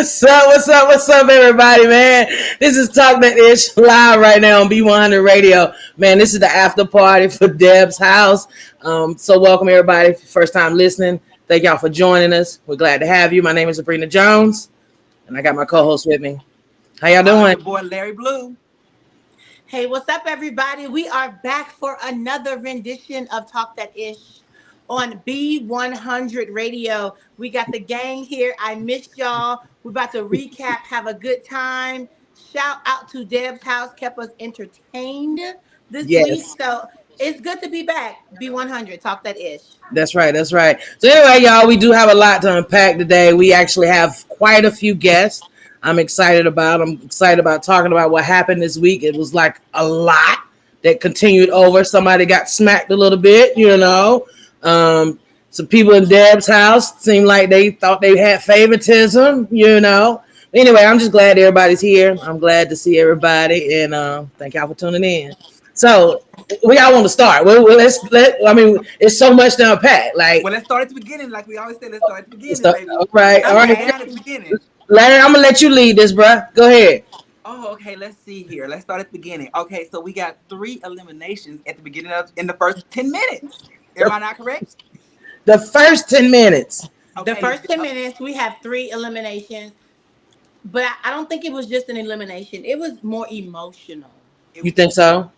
What's up, everybody, man? This is Talk That Ish live right now on BE100 Radio. Man, this is the after party for Deb's house. So welcome, everybody. First time listening. Thank y'all for joining us. We're glad to have you. My name is Sabrina Jones, and I got my co-host with me. How y'all doing? Your boy Larry Blue. Hey, what's up, everybody? We are back for another rendition of Talk That Ish on BE100 Radio. We got the gang here. I missed y'all. We're about to recap, have a good time. Shout out to Deb's house, kept us entertained this week. So it's good to be back. B100, Talk That Ish. That's right. So anyway, y'all, we do have a lot to unpack today. We actually have quite a few guests. I'm excited about talking about what happened this week. It was like a lot that continued over. Somebody got smacked a little bit, you know. Some people in Deb's house seemed like they thought they had favoritism, you know. Anyway, I'm just glad everybody's here. I'm glad to see everybody, and thank y'all for tuning in. So, we all want to start. It's so much to unpack. Let's start at the beginning, like we always say. Let's start at the beginning, baby. All right. At the beginning. Larry, I'm gonna let you lead this, bruh. Go ahead. Oh, okay. Let's see here. Let's start at the beginning. Okay, so we got 3 eliminations at the beginning in the first 10 minutes. Am I not correct? The first 10 minutes. Okay. The first 10 minutes, we have 3 eliminations, but I don't think it was just an elimination. It was more emotional. You think so?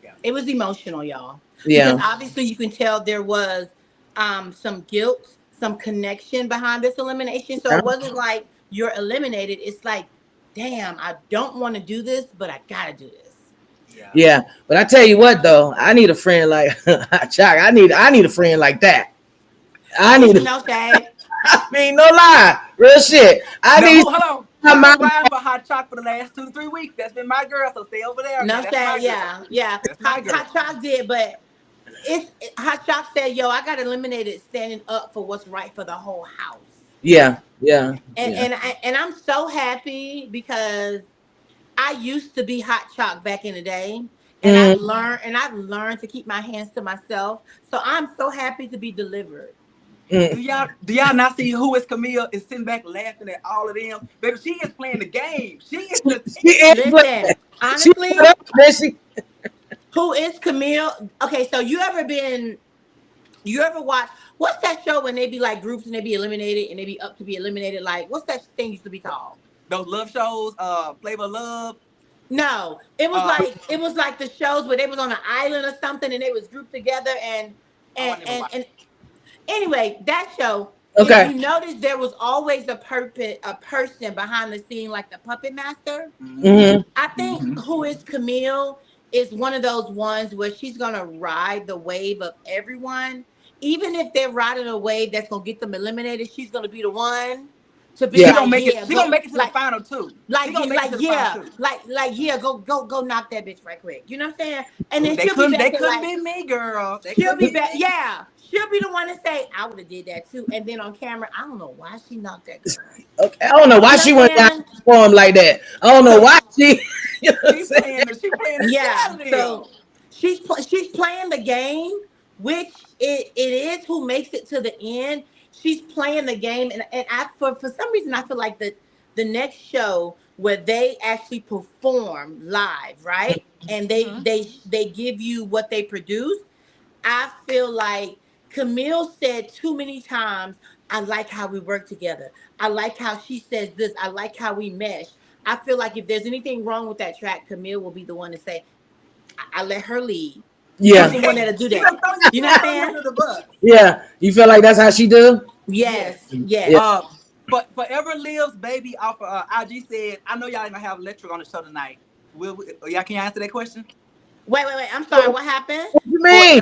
Yeah. It was emotional, y'all. Yeah. Because obviously you can tell there was some guilt, some connection behind this elimination. So it wasn't like you're eliminated. It's like, damn, I don't want to do this, but I gotta do this. Yeah, but I tell you what, though, I need a friend like Chuck. I need a friend like that. I need no shade. I mean, no lie, real shit. Hold on. I'm riding for Hot Chalk for the last 2 to 3 weeks. That's been my girl, so stay over there. No shade, yeah. Hot Chalk did, but Hot Chalk said, "Yo, I got eliminated standing up for what's right for the whole house." Yeah. And I'm so happy because I used to be Hot Chalk back in the day, and I've learned to keep my hands to myself. So I'm so happy to be delivered. Do y'all not see who is Camille is sitting back laughing at all of them? Baby, she is playing the game. Listen, honestly, who is Camille? Okay, so you ever watch, what's that show when they be like groups and they be eliminated and they be up to be eliminated? Like, what's that thing used to be called? Those love shows, Flavor of Love. No, it was like the shows where they was on an island or something and they was grouped together and anyway, that show. Okay. If you notice, there was always a person behind the scene, like the puppet master. Mm-hmm. I think who is Camille is one of those ones where she's gonna ride the wave of everyone, even if they're riding a wave that's gonna get them eliminated. She's gonna be the one to be. She gonna make it to the final 2. Go knock that bitch right quick. You know what I'm saying? And then they couldn't be me, girl. She'll be back. Yeah. She'll be the one to say, I would have did that too. And then on camera, I don't know why she knocked that girl. Okay, I don't know why she went down to form like that. I don't know why she. She's playing so she's playing the game, which it is who makes it to the end. She's playing the game, and for some reason I feel like the next show where they actually perform live, right? And they give you what they produce. I feel like Camille said too many times, I like how we work together. I like how she says this. I like how we mesh. I feel like if there's anything wrong with that track, Camille will be the one to say, I let her lead. Yeah. She's the one that'll do that. You know what I'm saying? Yeah. You feel like that's how she do? Yes. But Forever Lives Baby off of IG said, I know y'all ain't gonna have Electra on the show tonight. Y'all can answer that question? Wait. I'm sorry. What happened? What you mean?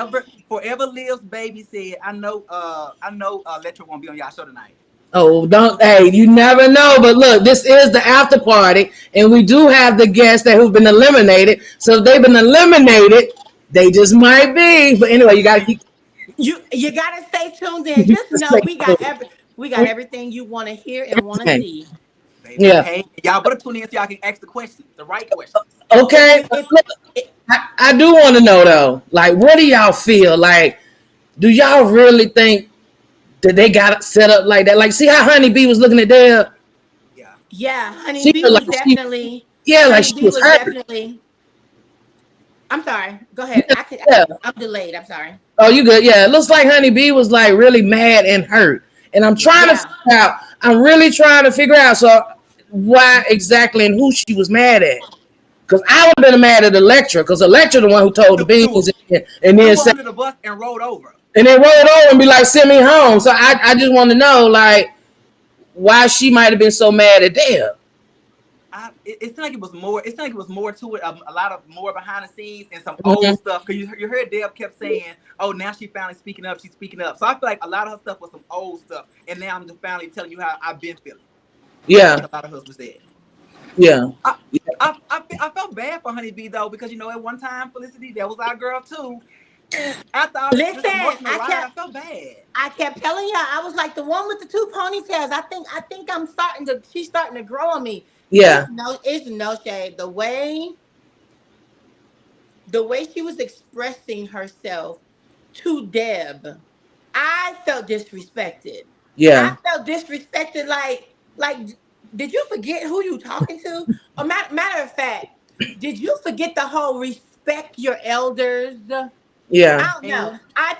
Forever Lives Baby said, I know Electra won't be on y'all show tonight. Oh, you never know. But look, this is the after party, and we do have the guests who've been eliminated. So if they've been eliminated, they just might be. But anyway, you gotta keep. You gotta stay tuned in. Just know we got everything you want to hear and want to see. Baby, yeah. Hey, y'all better tune in so y'all can ask the questions, the right questions. Okay. I do want to know though, like, what do y'all feel? Like, do y'all really think that they got it set up like that? Like, see how Honey B was looking at Deb? Yeah. Yeah, Honey She B looked was like she, definitely yeah, like Honey she B was was hurt. definitely. I'm sorry. Go ahead. Yeah, I could. yeah. I'm delayed. I'm sorry. Oh, you good? Yeah, it looks like Honey B was like really mad and hurt, and I'm Yeah. trying to Yeah. figure out. I'm really trying to figure out so why exactly and who she was mad at. Because I would have been mad at Electra, because Electra the one who told the Threw beans and then threw her said under the bus and rolled over. and then rolled over and be like, send me home. So I just want to know like why she might have been so mad at Deb. It seemed like it was more. It seemed like it was more to it. A lot of more behind the scenes and some Mm-hmm. old stuff. Because you heard Deb kept saying, "Oh, now she finally speaking up. She's speaking up." So I feel like a lot of her stuff was some old stuff, and now I'm just finally telling you how I've been feeling. Like Yeah, a lot of husbands said. yeah, I, yeah, I felt bad for Honeybee though, because at one time Felicity, that was our girl too, and after all this Listen, emotional ride, I felt bad. I kept telling y'all, I was like the one with the two ponytails. I think I'm starting to. She's starting to grow on me. yeah, It's no shade. The way she was expressing herself to Deb, I felt disrespected. I yeah, felt disrespected. Like, did you forget who you talking to? Or matter of fact, did you forget the whole respect your elders? yeah, I don't know. I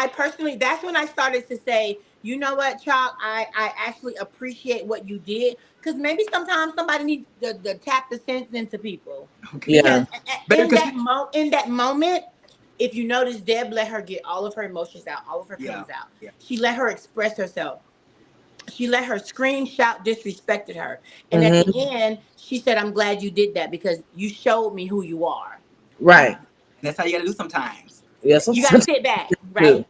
personally, that's when I started to say, you know what, Chalk, I actually appreciate what you did. Because maybe sometimes somebody needs to tap the sense into people. Okay, Because yeah, baby, in because in that moment, if you notice, Deb let her get all of her emotions out, all of her yeah, feelings out. yeah, She let her express herself. She let her scream, shout, disrespected her. And at the mm-hmm. end, she said, I'm glad you did that because you showed me who you are. Right. and that's how you got to do sometimes. Yes, You got to sit back, too. right?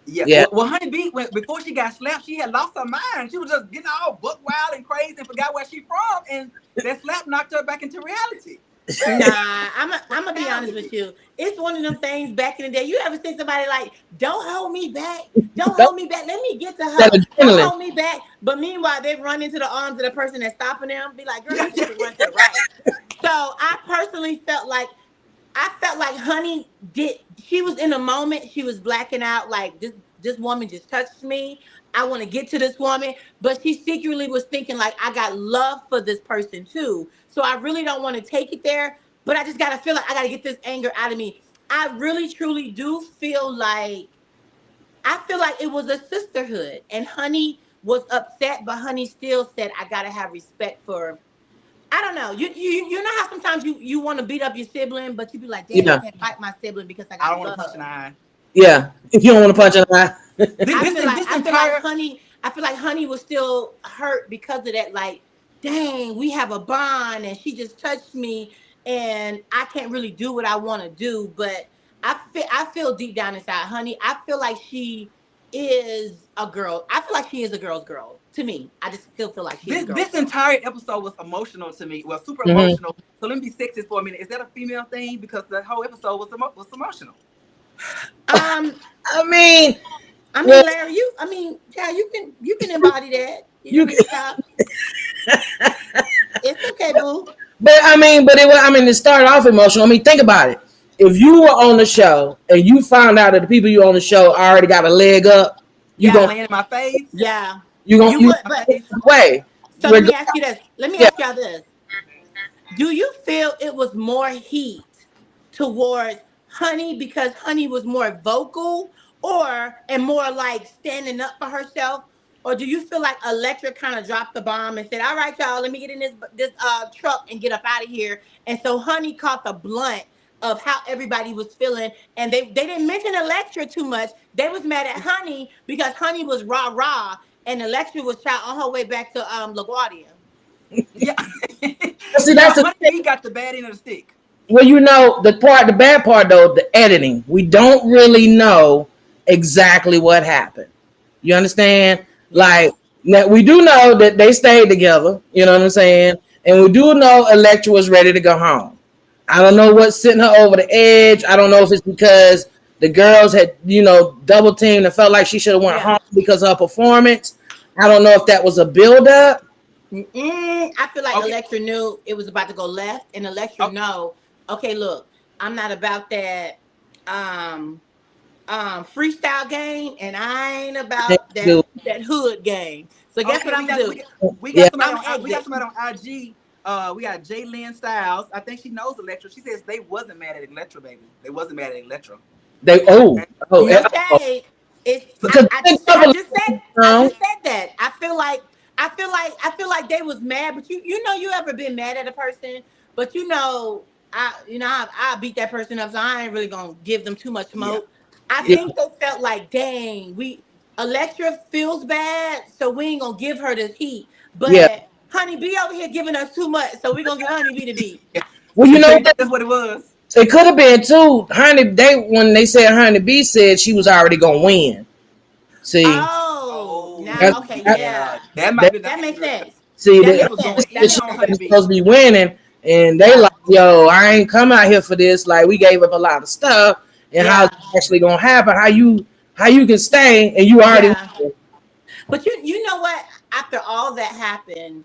Yeah, Yeah, well, Honeybee, before she got slapped, she had lost her mind. She was just getting all buck wild and crazy and forgot where she from, and that slap knocked her back into reality. Nah, I'm gonna be honest with Reality. you. It's one of them things back in the day. You ever see somebody like, "Don't hold me back, don't that hold me back. Let me get to that her. Don't adrenaline. hold me back." But meanwhile, they run into the arms of the person that's stopping them. Be like, "Girl, Yeah, you need yeah, to yeah. run to the right." So I felt like Honey did. She was in a moment. She was blacking out. Like this woman just touched me. I want to get to this woman, but she secretly was thinking like I got love for this person too. So I really don't want to take it there, but I just gotta feel like I gotta get this anger out of me. I really truly do feel like it was a sisterhood, and Honey was upset, but Honey still said I gotta have respect for. I don't know. You know how sometimes you want to beat up your sibling, but you be like, damn, I Yeah, can't fight my sibling because I I got don't want to punch an love. eye. yeah. If you don't want to punch But in the eye, this, this, this I feel like entire Honey. I feel like Honey was still hurt because of that. Like, dang, we have a bond, and she just touched me, and I can't really do what I want to do. But I feel deep down inside, Honey. I feel like she is a girl. I feel like she is a girl's girl. To me, I just still feel like she is a this girl's this girl. entire episode was emotional to me. Well, super hmm emotional. So let me be sexist for a minute. Is that a female thing? Because the whole episode was emotional. Um, I mean, I well, mean, Larry, child, you can embody that. You know you what I can, mean, child? It's okay, boo. but I mean, but I mean, it started off emotional. I mean, think about it. If you were on the show and you found out that the people you on the show already got a leg up, you You gonna gonna Yeah, land in my face? yeah. you gonna You you would, My but face? way. so let We're me ask you this. Let me yeah, ask y'all this. Do you feel it was more heat towards Honey because Honey was more vocal and more like standing up for herself? Or do you feel like Electra kind of dropped the bomb and said, "All right, y'all, let me get in this truck and get up out of here"? And so Honey caught the blunt of how everybody was feeling, and they didn't mention Electra too much. They was mad at Honey because Honey was rah rah, and Electra was shot on her way back to LaGuardia. Yeah. see, Yeah, that's the Honeybee got the bad end of the stick. well, the bad part though, the editing. We don't really know exactly what happened. You understand? Yeah. Like now, we do know that they stayed together. You know what I'm saying? And we do know Electra was ready to go home. I don't know what's sitting her over the edge. I don't know if it's because the girls had double teamed and felt like she should have went Yeah. home because of her performance. I don't know if that was a build up. I feel like Okay. Electra knew it was about to go left, and Electra Oh, know, okay, look, I'm not about that. Um, freestyle game, and I ain't Thank about you. that hood game. So guess Okay, what I'm gonna do? we Yeah. got somebody I'm on we got exit. somebody on IG. We got Jalen Styles. I think she knows Electra. She says they wasn't mad at Electra, baby. They wasn't mad at Electra. They Okay. No oh, shade. It's because I just said that. I feel like they was mad, but you know you ever been mad at a person, but I beat that person up, so I ain't really gonna give them too much Yeah. smoke. I Yeah. think they felt like, dang, Electra feels bad, so we ain't gonna give her the heat. yeah. But Honey B over here giving us too much, so we gonna give Honey B the beat. Yeah. Well, So you you know think that's what it was? it could have been too. When they said Honey B said she was already gonna win. See, Oh, Oh, now that's, okay, that, yeah. yeah. That might that be the That makes angle. sense. see That They that makes was sense. going she That in makes on sense. Honey was B. supposed to be winning, and they Yeah. like, yo, I ain't come out here for this. Like we gave up a lot of stuff, and how's Yeah. it actually gonna happen? How you can stay and you already Yeah. won. But you know what? After all that happened,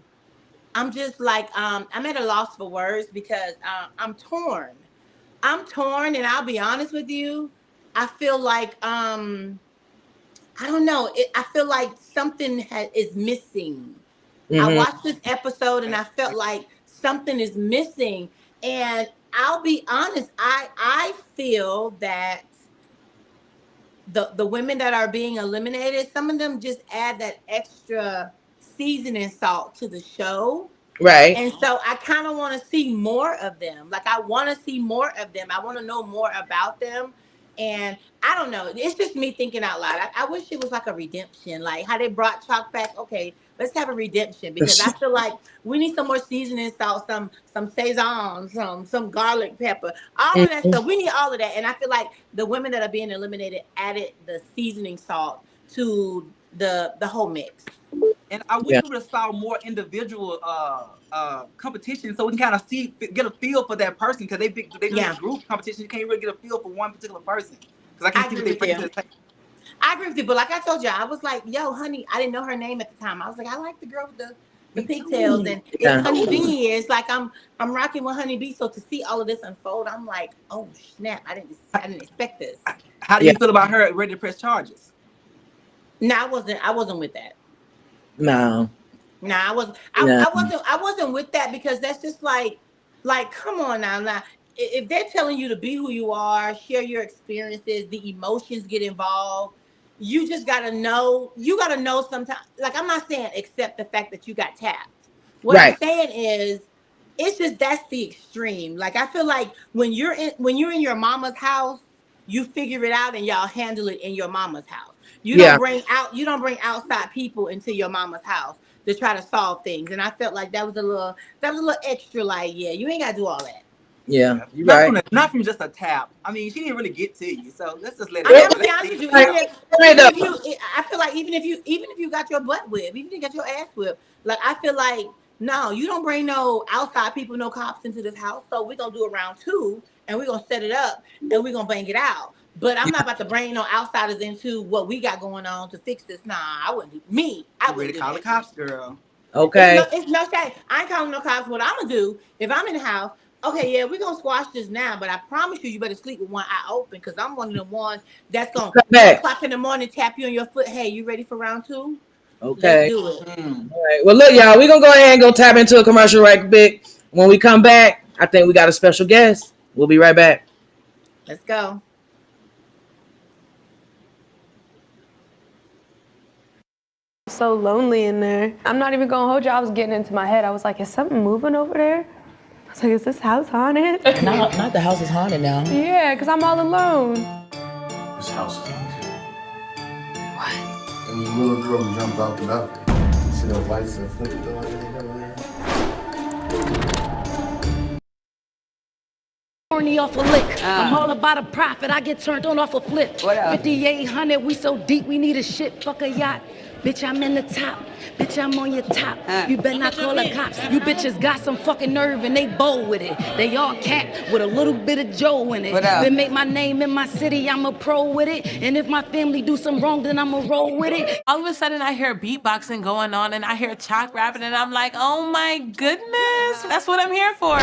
I'm just like I'm at a loss for words because I'm torn. I'm torn, and I'll be honest with you. I feel like I don't know. I feel like something is missing. I Mm-hmm. watched this episode and I felt like something is missing. And I'll be honest, I feel that the women that are being eliminated, some of them just add that extra seasoning salt to the show. Right. And so I kind of want to see more of them. Like I want to see more of them. I want to know more about them. And I don't know. It's just me thinking out loud. I wish it was like a redemption, like how they brought Chalk back. Okay, let's have a redemption because I feel like we need some more seasoning salt, some Sazon, some garlic pepper, all of that Mhm. stuff. We need all of that. And I feel like the women that are being eliminated added the seasoning salt to the whole mix. And I wish Yeah. we would have saw more individual competition so we can kind of get a feel for that person because they do Yeah, this group competition. You can't really get a feel for one particular person because I can I see agree what they with bring to you. the table. I agree with you, but like I told you, I was like, "Yo, honey," I didn't know her name at the time. I was like, "I like the girl with the Me pigtails," too. and it's Yeah. Honey Bee. It's like I'm rocking with Honey Bee. So to see all of this unfold, I'm like, "Oh snap! I didn't expect this." How do Yeah. you feel about her ready to press charges? No, I wasn't with that. No. No, No. I wasn't with that because that's just like come on now. If they're telling you to be who you are, share your experiences, the emotions get involved. You just gotta know sometimes. Like I'm not saying accept the fact that you got tapped. What I'm Right. saying is it's just that's the extreme. Like I feel like when you're in your mama's house, you figure it out and y'all handle it in your mama's house. Yeah. You don't bring outside people into your mama's house to try to solve things. And I felt like that was a little extra. Like, yeah, you ain't gotta do all that. Yeah. Yeah, You're right. not from just a tap. I mean, she didn't really get to you, so let's just let I it mean, go. I'm gonna be Let's honest see. with you. Like, Even if I feel like even if you got your butt whipped, even if you got your ass whipped, like I feel like no, you don't bring no outside people, no cops into this house. So we're gonna do a round two, and we're gonna set it up, and we're gonna bang it out. But I'm not about to bring no outsiders into what we got going on to fix this. Nah, I wouldn't do me. I You ready wouldn't to do call the that. cops, girl? okay. It's no shame. I ain't calling no cops. What I'm gonna do if I'm in the house? Okay, yeah, we're gonna squash this now, but I promise you, you better sleep with one eye open because I'm one of the ones that's gonna Come 1 back. o'clock in the morning tap you on your foot. Hey, you ready for round two? Let's Okay. do it. Hmm. All right. Well, look, y'all, we're gonna go ahead and go tap into a commercial right quick. When we come back, I think we got a special guest. We'll be right back. Let's go. So lonely in there. I'm not even gonna hold you. I was getting into my head. I was like, is something moving over there? I was like, is this house haunted? Not the house is haunted now. Yeah, because I'm all alone. This house is haunted. What? There was a little girl who jumped out the balcony. See those lights that flicker through everything over there? Horny off a lick. I'm all about a profit. I get turned on off a flip. 5800, we so deep, we need a ship. Fuck a yacht. Bitch, I'm in the top. Bitch, I'm on your top. You better not call the cops. You bitches got some fucking nerve and they bold with it. They all cap with a little bit of Joe in it. Been make my name in my city, I'm a pro with it. And if my family do some wrong, then I'ma roll with it. All of a sudden, I hear beatboxing going on, and I hear Chalk rapping, and I'm like, oh my goodness, that's what I'm here for.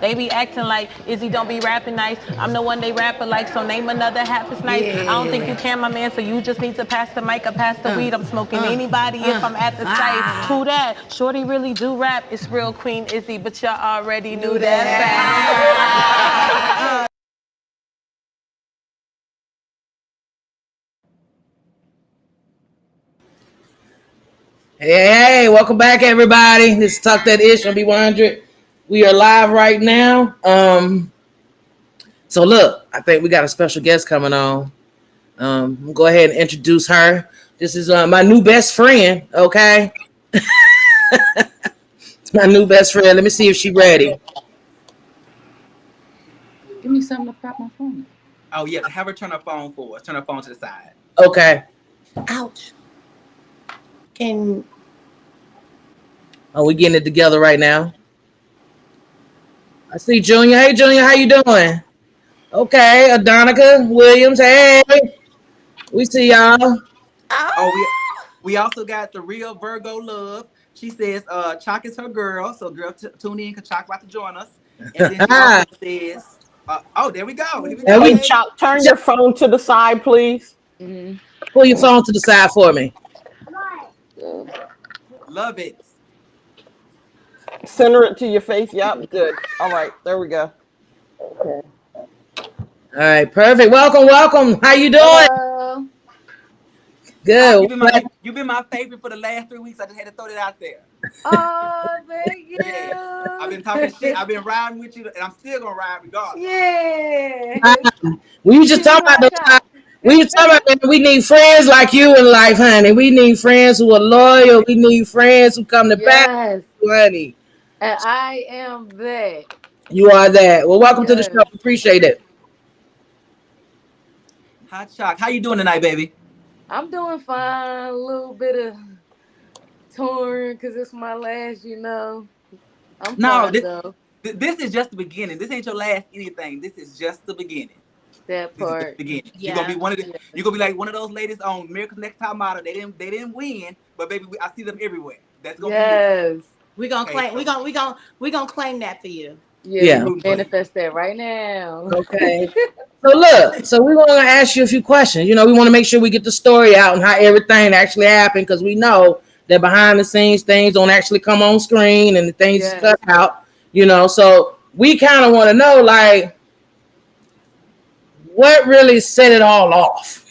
They be acting like Izzy don't be rapping nice. I'm the one they rapping like, so name another half as nice. I don't think you can, my man, so you just need to pass the mic or pass the weed. I'm smoking anybody if I'm at the site. Who that? Shorty really do rap. It's real Queen Izzy, but y'all already knew that fact. Hey, welcome back, everybody. This is Talk That Ish on BE100. We are live right now. So look, I think we got a special guest coming on. We'll go ahead and introduce her. This is my new best friend, okay? It's my new best friend. Let me see if she's ready. Give me something to prop my phone. Oh yeah, have her turn her phone for us. Turn her phone to the side. Okay. Ouch. We getting it together right now. I see Junior. Hey, Junior, how you doing? Okay, Adonica Williams. Hey, we see y'all. Oh, we also got the real Virgo Love. She says Chalk is her girl, so girl, tune in because Chalk about to join us. And then she also says, oh, there we go. Hey, Chalk, turn your phone to the side, please. Mm-hmm. Pull your phone to the side for me. Love it. Center it to your face. Yep, good. All right, there we go. Okay. All right, perfect. Welcome. How you doing? Hello. Good. You've been my favorite for the last 3 weeks. I just had to throw that out there. Oh, thank you. Yes. I've been talking shit. I've been riding with you, and I'm still gonna ride regardless. Yeah. We just talking about those. We just talking about, man, we need friends like you in life, honey. We need friends who are loyal. We need friends who come to back, honey. And I am that. You are that. Well, welcome to the show. Appreciate it. Hi, Chalk. How you doing tonight, baby? I'm doing fine. A little bit of torn because it's my last, I'm fine, though. This is just the beginning. This ain't your last anything. This is just the beginning. That part. Yeah. You're gonna be you're gonna be like one of those ladies on America's Next Top Model. They didn't win, but baby, I see them everywhere. That's gonna be you. We're gonna claim. We're gonna claim that for you. Yeah. Manifest that right now. Okay. So look, we want to ask you a few questions. We want to make sure we get the story out and how everything actually happened, because we know that behind the scenes things don't actually come on screen and the things is cut out. So we kind of want to know, like, what really set it all off?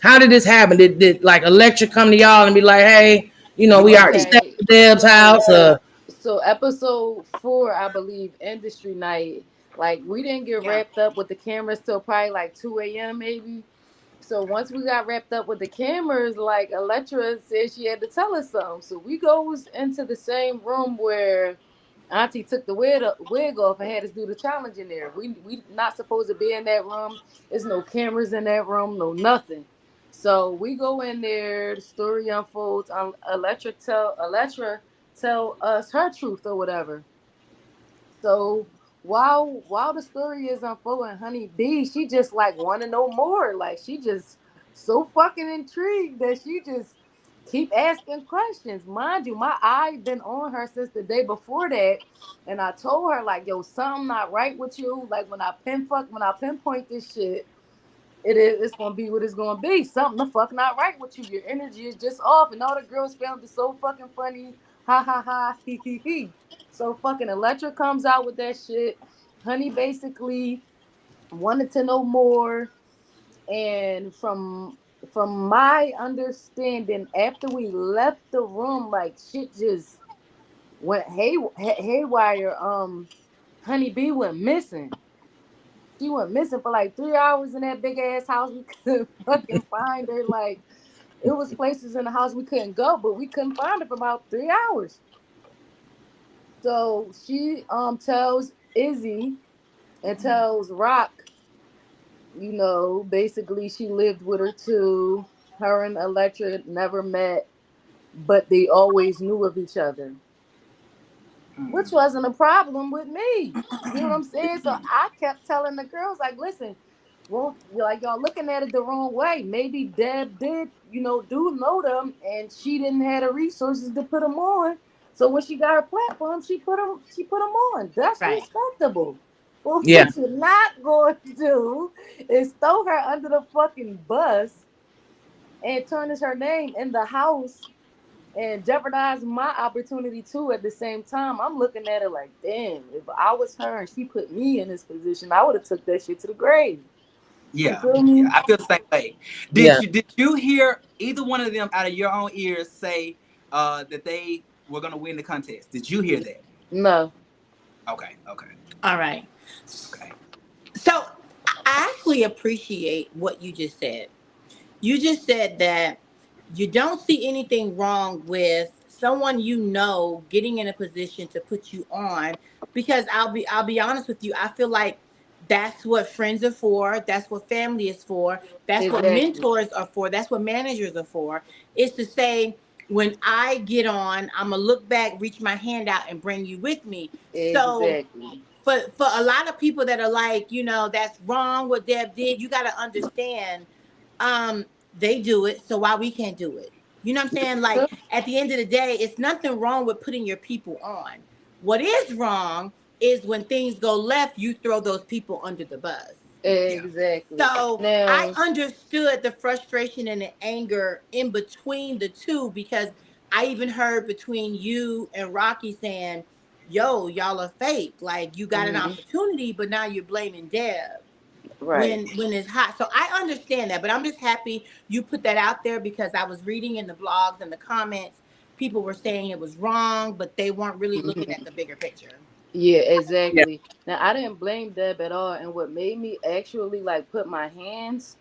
How did this happen? Did like Electra come to y'all and be like, hey, we already stepped to Deb's house? So episode 4, I believe, industry night. Like, we didn't get wrapped up with the cameras till probably like 2 a.m. maybe. So once we got wrapped up with the cameras, like, Electra said she had to tell us something. So we goes into the same room where Auntie took the wig off and had us do the challenge in there. We not supposed to be in that room. There's no cameras in that room, no nothing. So we go in there, the story unfolds. Electra tell us her truth or whatever. So while the story is unfolding, Honey B, she just like want to know more. Like, she just so fucking intrigued that she just keep asking questions. Mind you, my eye been on her since the day before that, and I told her, like, yo, something not right with you. Like, when I pinpoint this shit, it's gonna be what it's gonna be. Something the fuck not right with you. Your energy is just off, and all the girls found it so fucking funny. Ha ha ha, he he he. So fucking Electra comes out with that shit. Honey basically wanted to know more, and from my understanding, after we left the room, like, shit just went haywire. Honey B went missing. She went missing for like 3 hours in that big ass house. We couldn't fucking find her. Like, it was places in the house we couldn't go, but we couldn't find her for about 3 hours. So she tells Izzy and tells Rock, basically she lived with her too. her and Electra never met, but they always knew of each other, which wasn't a problem with me. You know what I'm saying? So I kept telling the girls, like, listen, well, like y'all looking at it the wrong way. Maybe Deb did, do know them, and she didn't have the resources to put them on. So when she got her platform, she put them on. That's Right. respectable. Well, Yeah. what you're not going to do is throw her under the fucking bus and tarnish her name in the house and jeopardize my opportunity too. At the same time, I'm looking at it like, damn, if I was her and she put me in this position, I would have took that shit to the grave. You Yeah, feel me? I feel the same way. Yeah. Did you hear either one of them out of your own ears say that they were gonna win the contest? Did you hear that? No. Okay. All right. Okay. So I actually appreciate what you just said. You just said that you don't see anything wrong with someone getting in a position to put you on, because I'll be honest with you, I feel like that's what friends are for, that's what family is for, that's what Exactly. mentors are for, that's what managers are for, is to say, when I get on, I'm gonna look back, reach my hand out, and bring you with me. So Exactly. for a lot of people that are like, that's wrong what Deb did, you got to understand, um they do it, so why we can't do it? You know what I'm saying? Like, So, at the end of the day, it's nothing wrong with putting your people on. What is wrong is when things go left, you throw those people under the bus. Yeah. exactly. So I Now, understood the frustration and the anger in between the two, because I even heard between you and Rocky saying, yo, y'all are fake. Like, you got an mhm, opportunity, but now you're blaming Deb right. when it's hot. So I understand that, but I'm just happy you put that out there, because I was reading in the blogs and the comments, people were saying it was wrong, but they weren't really looking at Mhm. the bigger picture. Yeah, Yeah. exactly. Now, I didn't blame Deb at all. And what made me actually like put my hands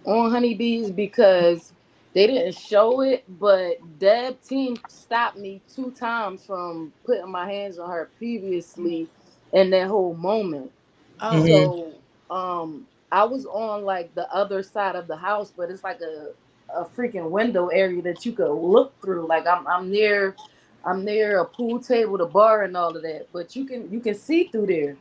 on honeybees, because they didn't show it, but Deb team stopped me 2 times from putting my hands on her previously in that whole moment. Oh. Hmm. So I was on like the other side of the house, but it's like a freaking window area that you could look through. Like I'm near a pool table, the bar and all of that. But you can see through there.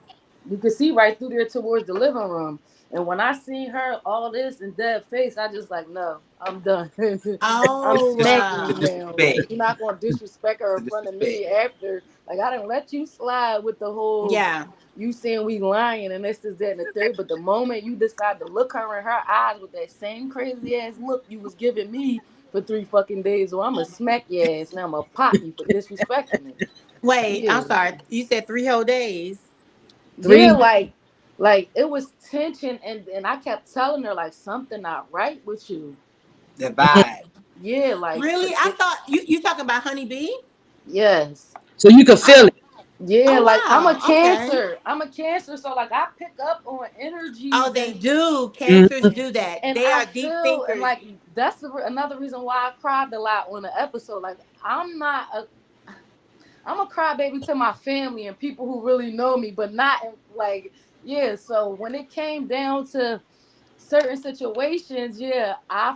You can see right through there towards the living room. And when I seen her all this in dead face, I just like, no, I'm done. I'm Oh, smacking The you now. Like, disrespect. you're not gonna disrespect her The in front of disrespect. me after. Like, I didn't let you slide with the whole yeah. you saying we lying and this is that and the third. But the moment you decide to look her in her eyes with that same crazy ass look you was giving me for 3 fucking days, well, I'm gonna smack your ass. Now I'm gonna pop you for disrespecting me. Wait, I'm Yeah. sorry. You said 3 whole days. Yeah, Three. like it was tension, and I kept telling her like something not right with you. The vibe. Yeah, like Really? I thought you talking about honeybee. yes. So you could I, feel it. Yeah, oh like I'm a wow. Okay. cancer. I'm a cancer, so like I pick up on Oh, energies they and do. Cancers Mhm. do that. and They I are deep feel and thinkers. like that's another reason why I cried a lot on the episode. Like I'm a crybaby to my family and people who really know me, but not like yeah. So when it came down to certain situations, yeah, I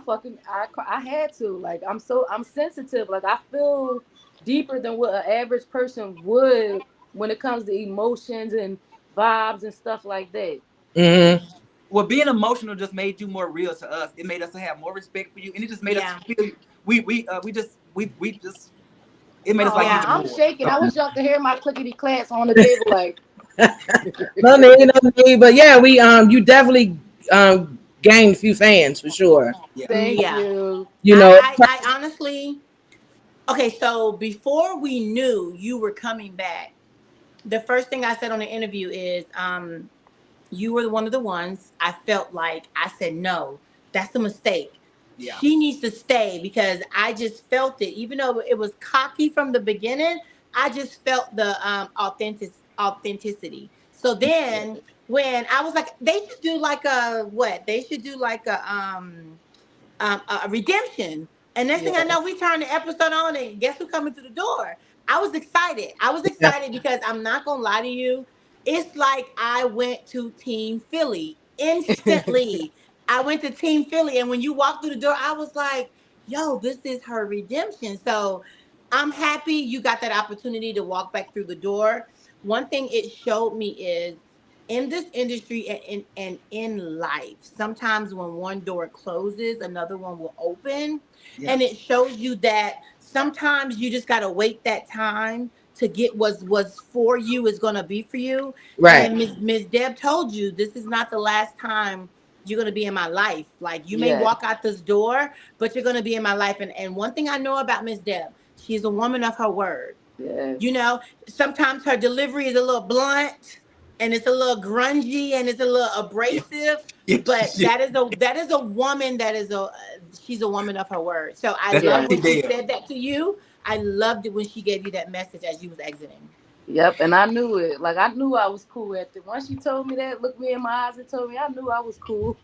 had to like I'm sensitive. Like I feel deeper than what an average person would when it comes to emotions and vibes and stuff like that. Mhm. Well, being emotional just made you more real to us. It made us to have more respect for you, and it just made us Yeah. feel we just it made us like you Oh, Yeah. even I'm more. shaking. I So wish y'all could hear my clickety clacks on the table. Like, No need, no need. But yeah, we you definitely gained a few fans for sure. yeah, thank Yeah. you. You I, know. I I honestly, okay, so before we knew you were coming back, the first thing I said on the interview is, you were one of the ones I felt like I said, no, that's a mistake. yeah. She needs to stay, because I just felt it. Even though it was cocky from the beginning, I just felt the authenticity. So then when I was like, they should do like a what? They should do like a redemption. And next thing I Yeah. know, we turned the episode on, and guess who coming through the door? I was excited. I was Yeah. excited because I'm not gonna lie to you. It's like I went to Team Philly instantly. I went to Team Philly, and when you walked through the door, I was like, yo, this is her redemption. So I'm happy you got that opportunity to walk back through the door. One thing it showed me is in this industry and in life, sometimes when one door closes, another one will open. Yeah. And it shows you that sometimes you just got to wait that time to get what's for you is going to be for you. Right. And Ms. Deb told you, this is not the last time you're going to be in my life. Like, you may walk out this door, but you're going to be in my life. And one thing I know about Ms. Deb, she's a woman of her word. Yeah. You know, sometimes her delivery is a little blunt and it's a little grungy and it's a little abrasive, but that is a woman she's a woman of her word. So I love when she said that to you. I loved it when she gave you that message as you was exiting. Yep, and I knew it. Like, I knew I was cool at it. Once she told me that, looked me in my eyes and told me, I knew I was cool.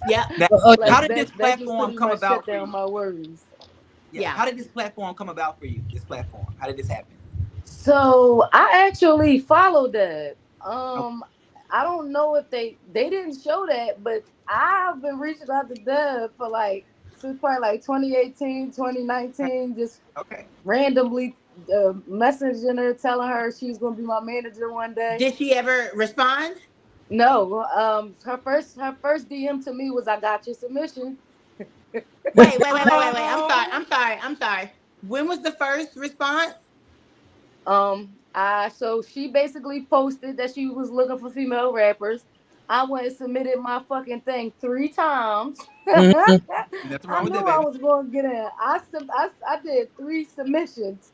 Yeah. Like, how did this platform come about for you? My words. Yeah. How did this platform come about for you? This platform. How did this happen? So I actually followed that. I don't know if they didn't show that, but I've been reaching out to Deb for since probably 2018, 2019, just randomly messaging her, telling her she's gonna be my manager one day. Did she ever respond? No. Her first DM to me was, "I got your submission." Wait. I'm sorry. When was the first response? So she basically posted that she was looking for female rappers. I went and submitted my fucking thing 3 times. Mm-hmm. That's wrong with that, baby. I was going to get in. I did 3 submissions.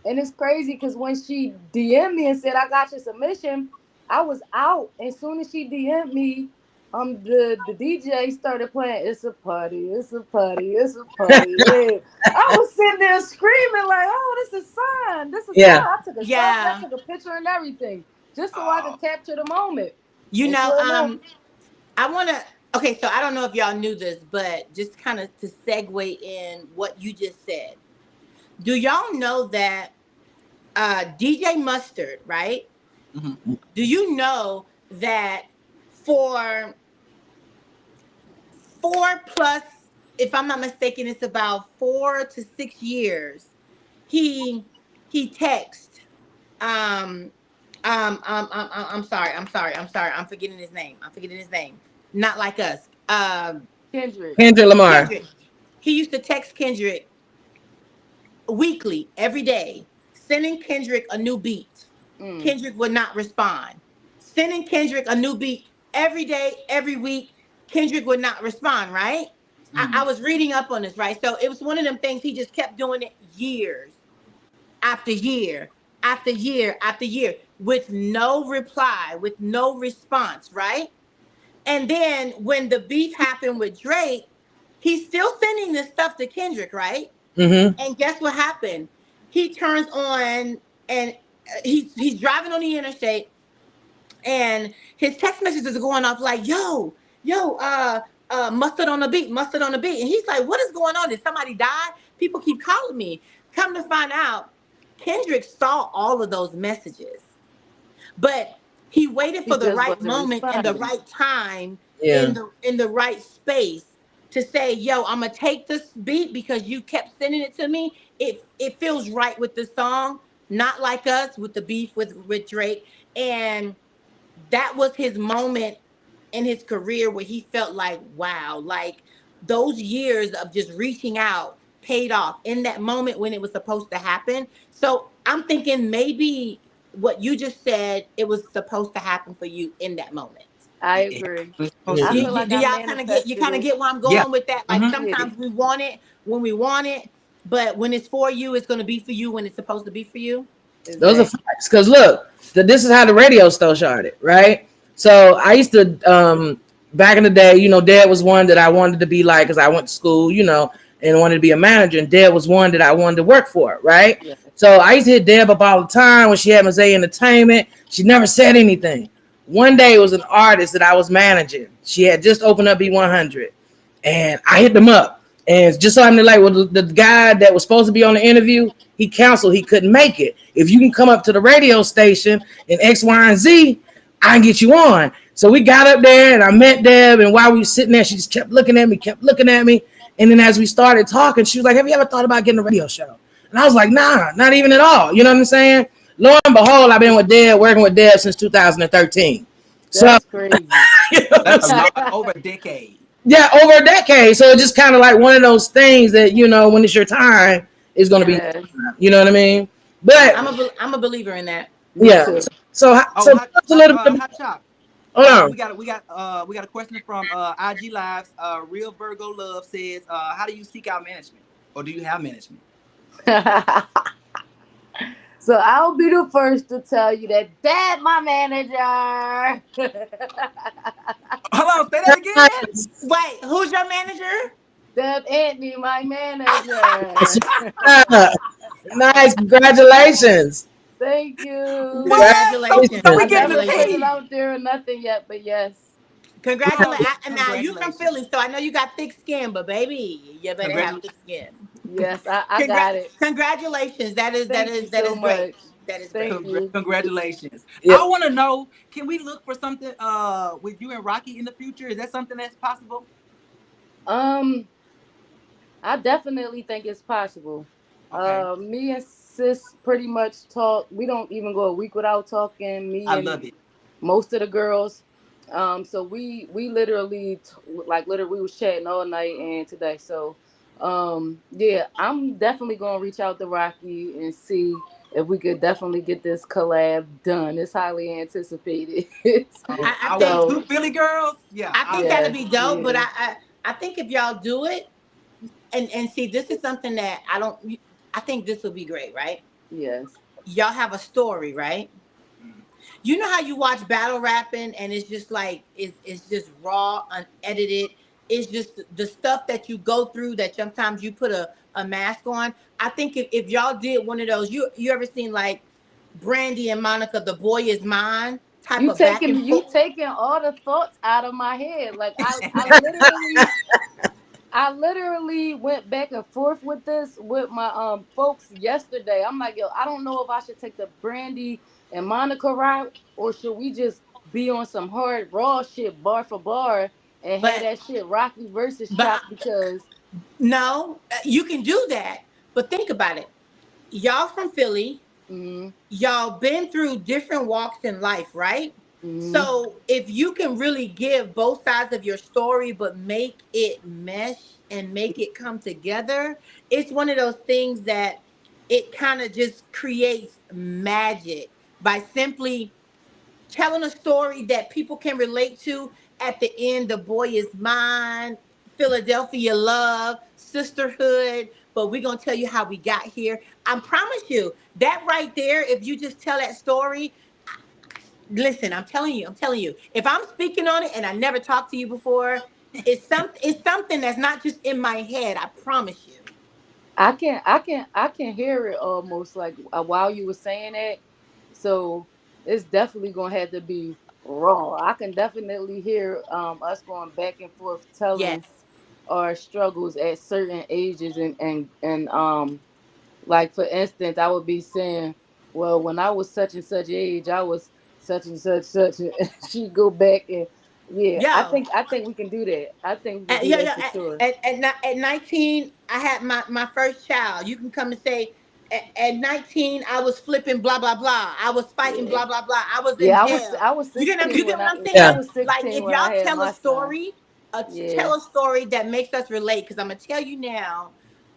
And it's crazy because when she DM'd me and said, "I got your submission," I was out. As soon as she DM'd me, the DJ started playing "It's a Party, It's a Party, It's a Party." Yeah. I was sitting there screaming like, "Oh, this is fun. This is fun." I took a selfie, I took a picture and everything just so I could capture the moment. You know, I want to. Okay, so I don't know if y'all knew this, but just kind of to segue in what you just said. Do y'all know that DJ Mustard, right? Mm-hmm. Do you know that for 4+, if I'm not mistaken, it's about 4 to 6 years, he texted, I'm sorry. I'm forgetting his name. Not like us. Kendrick Lamar. Kendrick. He used to text Kendrick weekly, every day, sending Kendrick a new beat. Kendrick would not respond. Sending Kendrick a new beat every day, every week. Kendrick would not respond, right? I was reading up on this, right? So it was one of them things, he just kept doing it years after year after year after year with no reply, with no response, right? And then when the beef happened with Drake, he's still sending this stuff to Kendrick, right? Mm-hmm. And guess what happened? He turns on and he's driving on the interstate and his text messages are going off like, yo, mustard on the beat. And he's like, what is going on? Did somebody die? People keep calling me. Come to find out, Kendrick saw all of those messages, but he waited for the right moment and the right time in the right space to say, yo, I'm gonna take this beat because you kept sending it to me. It feels right with the song, not like us with the beef with Drake. And that was his moment in his career where he felt like, wow, like those years of just reaching out paid off in that moment when it was supposed to happen. So I'm thinking maybe what you just said, it was supposed to happen for you in that moment. I agree. Do y'all kind of get where I'm going with that? Like sometimes we want it when we want it, but when it's for you, it's going to be for you when it's supposed to be for you. Those are facts. Because look, this is how the radio still started, right? So I used to, back in the day, you know, Dad was one that I wanted to be like, because I went to school, you know, and wanted to be a manager. And Dad was one that I wanted to work for, right? Yeah. So I used to hit Deb up all the time when she had Mosaic Entertainment. She never said anything. One day it was an artist that I was managing. She had just opened up BE100. And I hit them up. And just so I'm like, well, the guy that was supposed to be on the interview, he canceled. He couldn't make it. If you can come up to the radio station in X, Y, and Z, I can get you on. So we got up there and I met Deb, and while we were sitting there, she just kept looking at me. And then as we started talking, she was like, have you ever thought about getting a radio show? And I was like, nah, not even at all. You know what I'm saying? Lo and behold, I've been working with Deb since 2013. That's crazy. You know That's a lot, over a decade. Yeah, over a decade. So it's just kind of like one of those things that, you know, when it's your time, it's going to be, you know what I mean? But I'm a believer in that. Yeah. So a little bit. Hot Chop. Hold on. We got a question from IG Lives. Real Virgo Love says, how do you seek out management, or do you have management? So I'll be the first to tell you that my manager. Hold on, say that again. Wait, who's your manager? Deb Antney, my manager. Nice, congratulations. Thank you. Congratulations. So we getting the put it out there or nothing yet, but yes. Congratulations. Now you from Philly, so I know you got thick skin, but baby, you better have thick skin. Yes, I got it. Congratulations. That is great. That is great. Congratulations. Yeah. I want to know, can we look for something with you and Rocky in the future? Is that something that's possible? I definitely think it's possible. Okay. Me and sis pretty much talk. We don't even go a week without talking. I love it. Most of the girls. So we literally we was chatting all night and today. So yeah, I'm definitely gonna reach out to Rocky and see if we could definitely get this collab done. It's highly anticipated. I think two Philly girls. Yeah, I think that'd be dope. But I think if y'all do it, and see, this is something that I think this will be great, right? Yes. Y'all have a story, right? You know how you watch battle rapping and it's just like it's just raw, unedited. It's just the stuff that you go through that sometimes you put a mask on. I think if y'all did one of those, you ever seen like Brandy and Monica, The Boy Is Mine type you of back and you forth? taking all the thoughts out of my head. Like I literally went back and forth with this with my folks yesterday. I'm like, yo, I don't know if I should take the Brandy and Monica route, or should we just be on some hard raw shit bar for bar and have that shit Rocky versus Chop? Because no, you can do that, but think about it. Y'all from Philly, y'all been through different walks in life, right? So if you can really give both sides of your story, but make it mesh and make it come together, it's one of those things that it kind of just creates magic by simply telling a story that people can relate to. At the end, The Boy Is Mine, Philadelphia love, sisterhood, but we're going to tell you how we got here. I promise you that right there, if you just tell that story, listen, I'm telling you, if I'm speaking on it and I never talked to you before, it's something that's not just in my head. I promise you. I can hear it almost like while you were saying it. So it's definitely gonna have to be raw. I can definitely hear us going back and forth telling our struggles at certain ages and like for instance, I would be saying, well, when I was such and such age, I was such and such, and she go back and I think we can do that. I think we can do that for sure. At 19, I had my first child. You can come and say, at 19, I was flipping blah blah blah. I was fighting blah blah blah. I was in jail. I was 16. You get what I'm saying? Yeah. Like if y'all tell a story, tell a story that makes us relate. Because I'm gonna tell you now,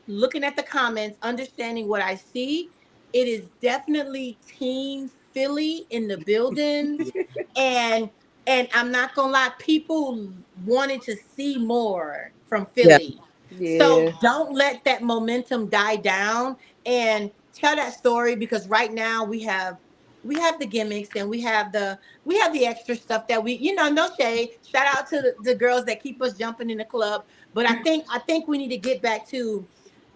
looking at the comments, understanding what I see, it is definitely Team Philly in the building, and I'm not gonna lie, people wanted to see more from Philly. Yeah. So don't let that momentum die down and tell that story, because right now we have the gimmicks and we have the extra stuff that we, no shade. Shout out to the girls that keep us jumping in the club. But I think we need to get back to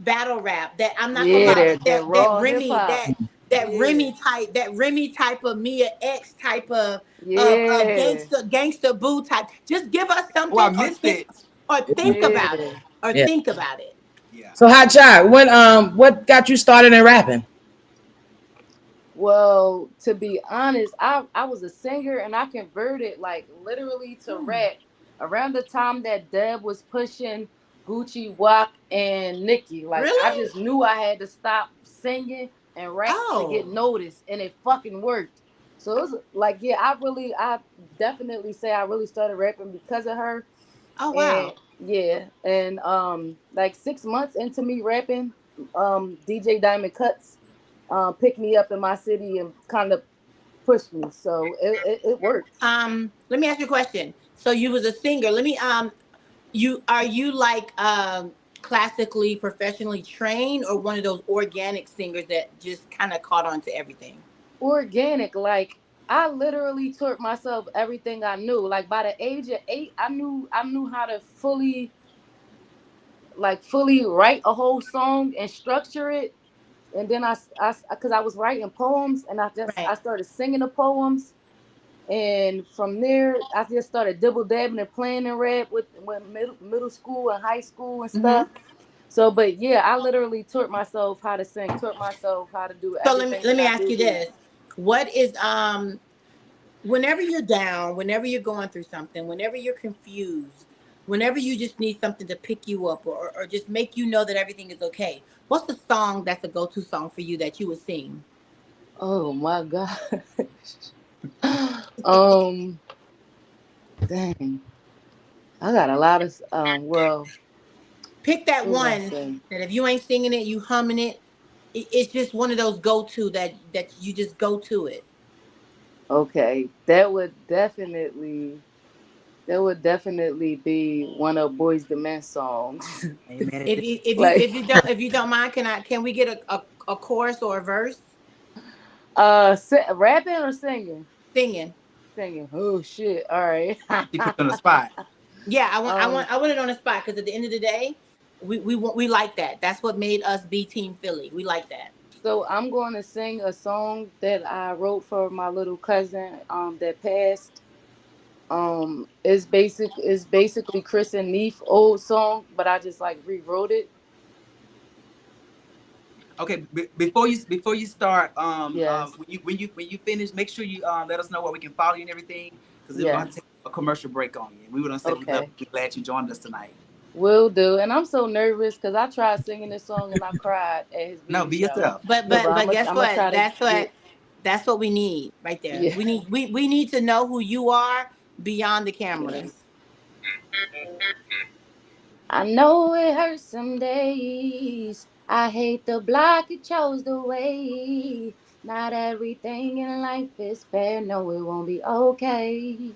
battle rap. That I'm not gonna lie, that Remy, that Remy type of Mia X type of gangster boo type. Just give us something. Well, I missed it. Or think about it. Think about it. Yeah. So Hot Shot, what got you started in rapping? Well, to be honest, I was a singer and I converted like literally to rap around the time that Deb was pushing Gucci, Waka, and Nicki. Like I Really? just knew I had to stop singing and rap to get Oh. noticed, and it fucking worked. So it was like, yeah, I definitely say I really started rapping because of her. Oh And wow. yeah, and like 6 months into me rapping, DJ Diamond Cuts picked me up in my city and kind of pushed me. So it worked. Let me ask you a question. So you was a singer. Let me you are you like classically professionally trained or one of those organic singers that just kind of caught on to everything? Organic, like I literally taught myself everything I knew. Like by the age of 8, I knew how to fully write a whole song and structure it. And then because I was writing poems, and Right. I started singing the poems. And from there, I just started dibble dabbing and playing and rap with middle school and high school and Mm-hmm. stuff. So, but yeah, I literally taught myself how to sing, taught myself how to do So let me everything let that me I ask do you do. this. What is whenever you're down, whenever you're going through something, whenever you're confused, whenever you just need something to pick you up or just make you know that everything is okay, what's the song that's a go-to song for you that you would sing? Oh my God. um, Dang, I got a lot of well, Pick that what was I one saying? that if you ain't singing it, you humming it. It's just one of those go-to that you just go to it. Okay, that would definitely be one of Boys the Men songs. Amen. If you if you Like if you don't mind, can we get a chorus or a verse? rapping or singing? Singing. Singing. Oh shit. All right. He put you on the spot. Yeah, um I want it on the spot because at the end of the day, we like that. That's what made us be Team Philly. We like that. so I'm going to sing a song that I wrote for my little cousin that passed. It's basically Chris and Neef old song, but I just like rewrote it. Okay, before you start, Yes. when you finish, make sure you let us know where we can follow you and everything, because then we're gonna Yes. take a commercial break on you. We would say Okay. we're glad you joined us tonight. Will do. And I'm so nervous because I tried singing this song and I cried at his No, beauty be shower. yourself. But So, but but guess I'm gonna what? try to get. That's what we need right there. Yeah. We need to know who you are beyond the Yeah. cameras. I know it hurts some days. I hate the block you chose the way. Not everything in life is fair. No, it won't be okay.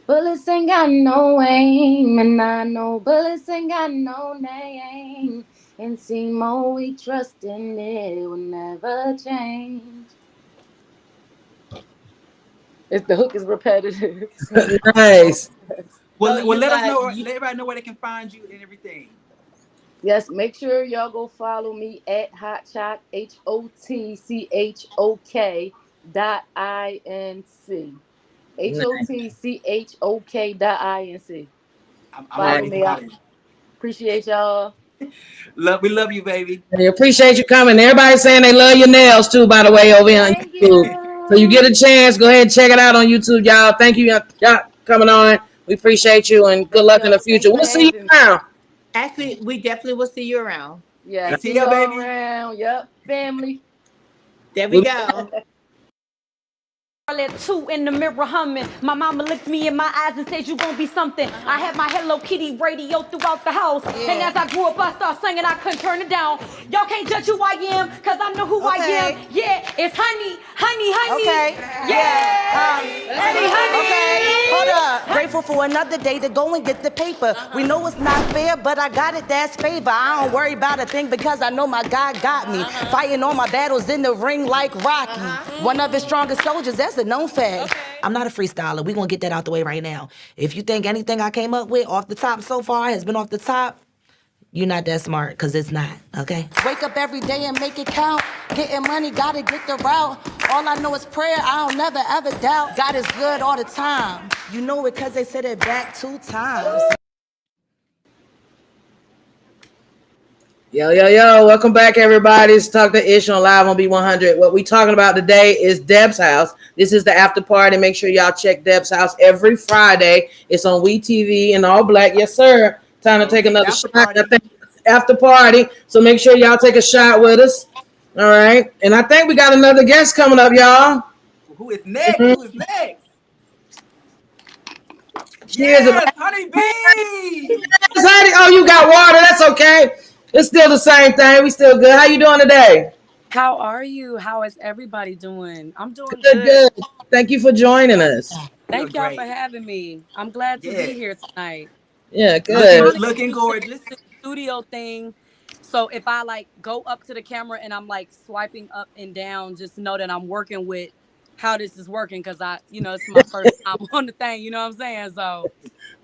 Bullets ain't got no aim, and I know bullets ain't got no name. And see more we trust in it will never change. It's the hook is repetitive. So, Nice. So Well, you let us know. you Let everybody know where they can find you and everything. yes, make sure y'all go follow me at Hotchok HOTCHOK.INC. HOTCHOK.INC. I'm Follow already me. I following. appreciate y'all. We love you, baby. We appreciate you coming. Everybody's saying they love your nails too, by the way, over here on Thank YouTube. So you get you. a chance, go ahead and check it out on YouTube, y'all. Thank you, y'all coming on. We appreciate you and good Thank luck in y'all. the Thanks future. for We'll see you having me. around. actually we definitely will see you around. Yeah, see ATL, y'all baby. around. Yep, family. There we We go. At 2 in the mirror humming. My mama looked me in my eyes and said, "You gonna be something." I had my Hello Kitty radio throughout the house. And as I grew up, I started singing, I couldn't turn it down. Y'all can't judge who I am, cause I know who I am. Yeah, it's honey, honey, honey. Okay. Yeah. Eddie, honey. Okay. Hold up. Grateful for another day to go and get the paper. We know it's not fair, but I got it, that's favor. I don't worry about a thing because I know my God got me. Fighting all my battles in the ring like Rocky. One of his strongest soldiers, that's a known fact. I'm not a freestyler. We gonna get that out the way right now. If you think anything I came up with off the top so far has been off the top, you're not that smart, because it's not, okay? Wake up every day and make it count. Getting money, gotta get the route. All I know is prayer, I don't never ever doubt. God is good all the time. You know it because they said it back 2 times. Yo, yo, yo. Welcome back, everybody. It's Talk to Ish on Live on B100. What we talking about today is Deb's house. This is the after party. Make sure y'all check Deb's house every Friday. It's on WeTV and all black. Yes, sir. Time to take another shot. I think after party. So make sure y'all take a shot with us. All right. And I think we got another guest coming up, y'all. Who is next? Who is next? Cheers. Yes, Honey Bee. Oh, you got water. That's okay. It's still the same thing. We still good. How you doing today? How are you? How is everybody doing? I'm doing good. Thank you for joining us. Thank y'all for having me. I'm glad to be here tonight. Yeah, good. Looking gorgeous. Studio thing. So if I like go up to the camera and I'm like swiping up and down, just know that I'm working with how this is working because it's my first time on the thing. You know what I'm saying? So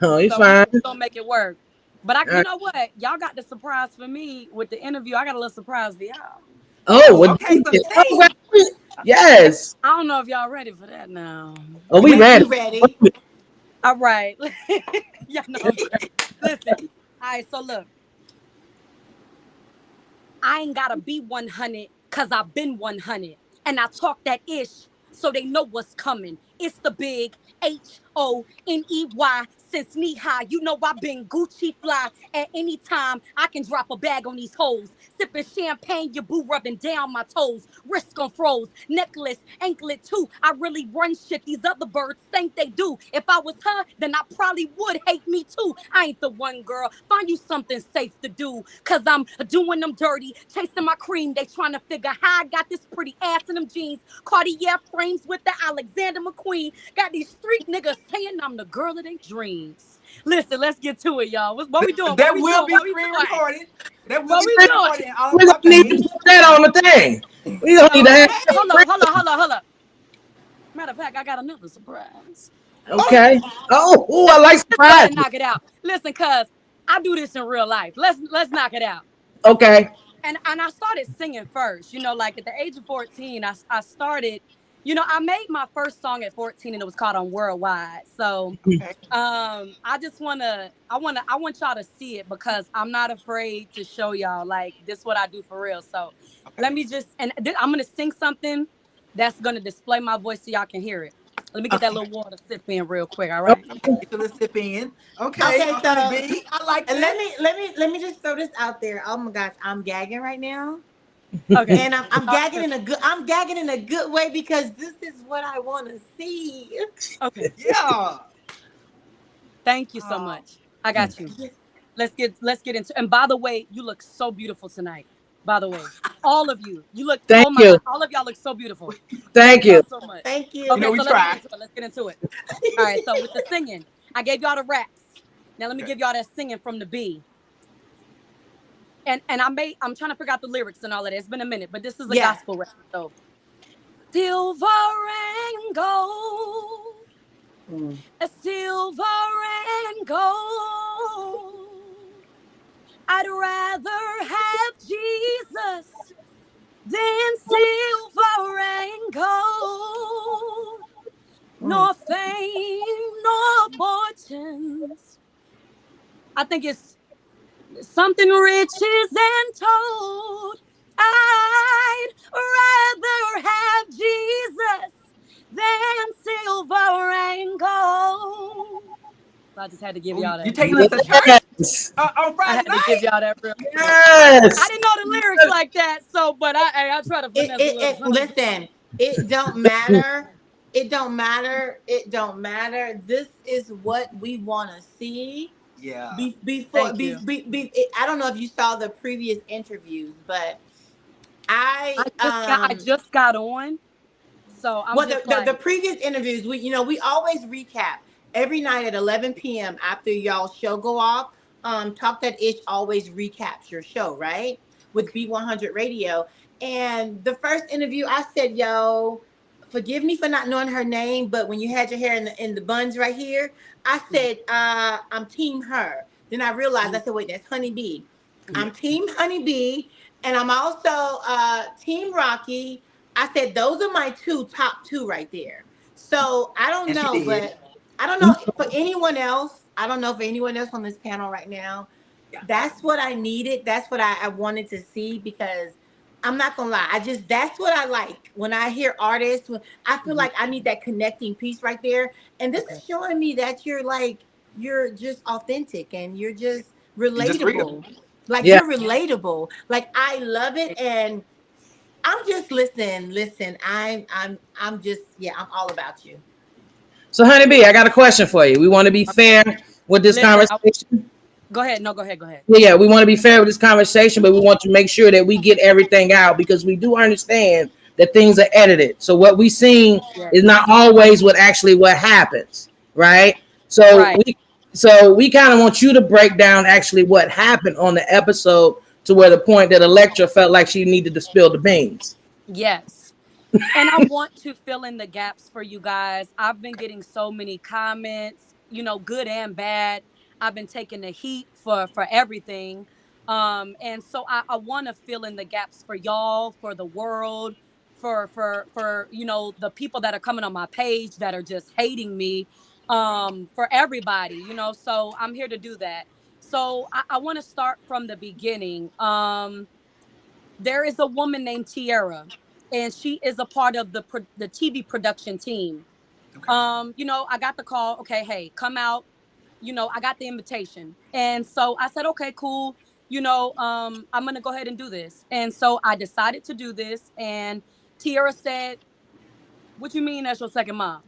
you're fine. Don't make it work. But you know what? Y'all got the surprise for me with the interview. I got a little surprise for y'all. Okay. Yes. I don't know if y'all ready for that now. Oh, we ready. All right. Y'all know. Listen. All right. So look, I ain't gotta be 100 because I've been 100, and I talk that ish so they know what's coming. It's the big HONEY. Since knee high, you know I've been Gucci fly. At any time, I can drop a bag on these hoes. Sipping champagne, your boo rubbing down my toes. Wrist on froze, necklace, anklet too. I really run shit these other birds think they do. If I was her, then I probably would hate me too. I ain't the one, girl. Find you something safe to do. Cause I'm doing them dirty, chasing my cream. They trying to figure how I got this pretty ass in them jeans. Cartier frames with the Alexander McQueen. Got these street niggas saying I'm the girl of their dreams. Listen, let's get to it, y'all. What we doing? That will be screen recorded. That will be recorded. We don't need to put that on the thing. We don't need to have. Hold up. Matter of fact, I got another surprise. Okay. Oh, I like surprise. Knock it out. Listen, cuz I do this in real life. Let's knock it out. Okay. And I started singing first. Like at the age of 14, I started. I made my first song at 14 and it was called On Worldwide. So I want y'all to see it because I'm not afraid to show y'all like this what I do for real. So let me I'm gonna sing something that's gonna display my voice so y'all can hear it. Let me get that little water sip in real quick, all right? Get a little sip in. Okay, so I like that. Let me just throw this out there. Oh my gosh, I'm gagging right now. Okay. And I'm gagging in a good way because this is what I want to see. Okay. Yeah. Thank you so much. I got you. Let's get into. And by the way, you look so beautiful tonight. By the way, all of you look. Thank you. God, all of y'all look so beautiful. Thank you so much. Thank you. Okay, let's get into it. All right. So with the singing, I gave y'all the raps. Now let me give y'all that singing from the B. And I'm trying to figure out the lyrics and all of that. It's been a minute, but this is a gospel rap. So silver and gold, silver and gold. I'd rather have Jesus than silver and gold, nor fame, nor fortunes. I think it's something riches and told. I'd rather have Jesus than silver and gold. So I just had to give y'all that. You taking us to church on Friday I had to give y'all that real quick. Yes. I didn't know the lyrics like that, so but I try to finesse listen, it don't matter. It don't matter. It don't matter. This is what we want to see. Yeah. I don't know if you saw the previous interviews, but I just got on. So I'm the previous interviews, we always recap every night at 11 p.m. after y'all show go off. Talk That Ish always recaps your show, right? With B100 Radio. And the first interview, I said, yo, forgive me for not knowing her name, but when you had your hair in the buns right here, I said, I'm Team Her. Then I realized, I said, wait, that's Honey Bee. I'm Team Honey Bee, and I'm also Team Rocky. I said, those are my top two right there. So I don't know, but I don't know for anyone else. I don't know for anyone else on this panel right now. That's what I needed. That's what I wanted to see because I'm not gonna lie. That's what I like when I hear artists. I feel like I need that connecting piece right there. And this is showing me that you're just authentic and you're just You just real. relatable. Like Yeah. you're relatable. Like I love it. And I'm just listen. I'm just I'm all about you. So, Honey B, I got a question for you. We want to be fair with this Listen, conversation. go ahead. No, go ahead. Go ahead. Yeah, we want to be fair with this conversation, but we want to make sure that we get everything out because we do understand that things are edited. So what we seen is not always what happens, right? So Right. we kind of want you to break down actually what happened on the episode to where the point that Electra felt like she needed to spill the beans. Yes. And I want to fill in the gaps for you guys. I've been getting so many comments, good and bad. I've been taking the heat for everything. And so I want to fill in the gaps for y'all, for the world, for the people that are coming on my page that are just hating me, for everybody, so I'm here to do that. So I want to start from the beginning. There is a woman named Tiara, and she is a part of the TV production team. I got the call. Okay, hey, come out. I got the invitation, and so I said, okay, cool. I'm gonna go ahead and do this, and so I decided to do this. And Tiara said, "What you mean that's your second mom?"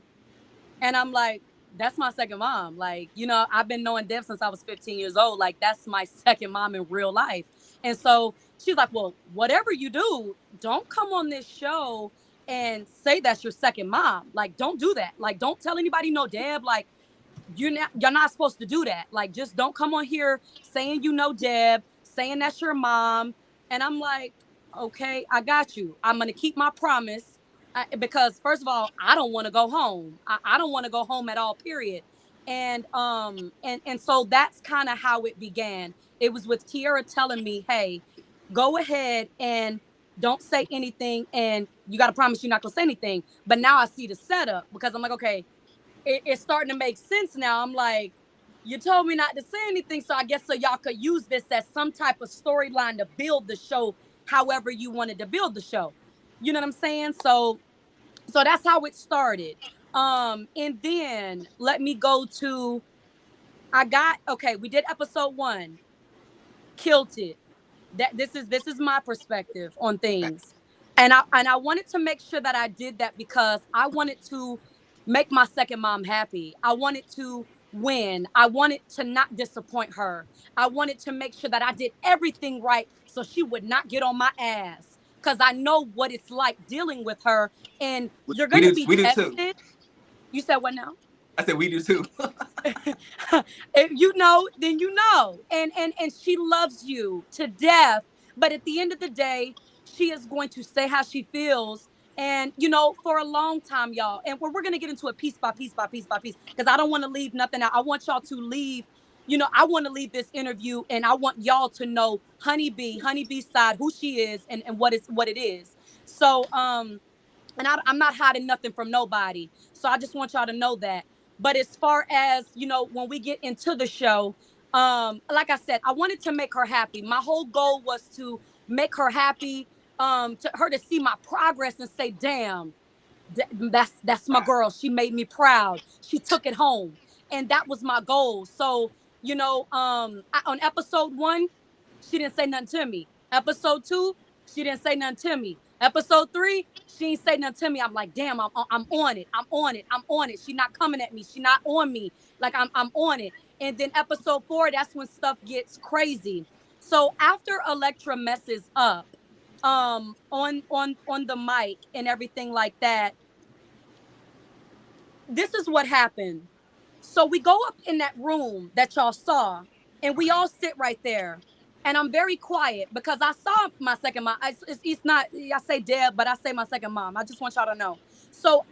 And I'm like, that's my second mom. Like, I've been knowing Deb since I was 15 years old. Like, that's my second mom in real life. And so she's like, well, whatever you do, don't come on this show and say that's your second mom. Like, don't do that. Like, don't tell anybody no, Deb. Like, you're not supposed to do that. Like, just don't come on here saying Deb, saying that's your mom. And I'm like, okay, I got you. I'm gonna keep my promise. Because first of all, I don't want to go home. I don't want to go home at all, period. And so that's kind of how it began. It was with Tiara telling me, hey, go ahead and don't say anything, and you got to promise you're not gonna say anything. But now I see the setup because I'm like, okay, it's starting to make sense now. I'm like, you told me not to say anything, so I guess so y'all could use this as some type of storyline to build the show however you wanted to build the show. You know what I'm saying? So that's how it started. And then let me go to, we did episode 1, killed it. This is my perspective on things. And I wanted to make sure that I did that because I wanted to make my second mom happy. I wanted to win. I wanted to not disappoint her. I wanted to make sure that I did everything right so she would not get on my ass. Because I know what it's like dealing with her. And you're going to be tested. Too. You said what now? I said we do too. If you know, then you know. And she loves you to death. But at the end of the day, she is going to say how she feels. And, for a long time, y'all. And we're going to get into it piece by piece by piece by piece. Because I don't want to leave nothing out. I want y'all to leave. I want to leave this interview and I want y'all to know Honeybee's side, who she is and what it is. So, and I'm not hiding nothing from nobody. So I just want y'all to know that. But as far as, when we get into the show, like I said, I wanted to make her happy. My whole goal was to make her happy, to her to see my progress and say, damn, that's my girl. She made me proud. She took it home. And that was my goal. So, on episode 1, she didn't say nothing to me. Episode 2, she didn't say nothing to me. Episode 3, she didn't say nothing to me. I'm like, damn, I'm on it. I'm on it. I'm on it. She not coming at me. She not on me. Like I'm on it. And then episode 4, that's when stuff gets crazy. So after Electra messes up, on the mic and everything like that, this is what happened. So we go up in that room that y'all saw, and we all sit right there. And I'm very quiet because I saw my second mom. It's not, I say Deb, but I say my second mom. I just want y'all to know. So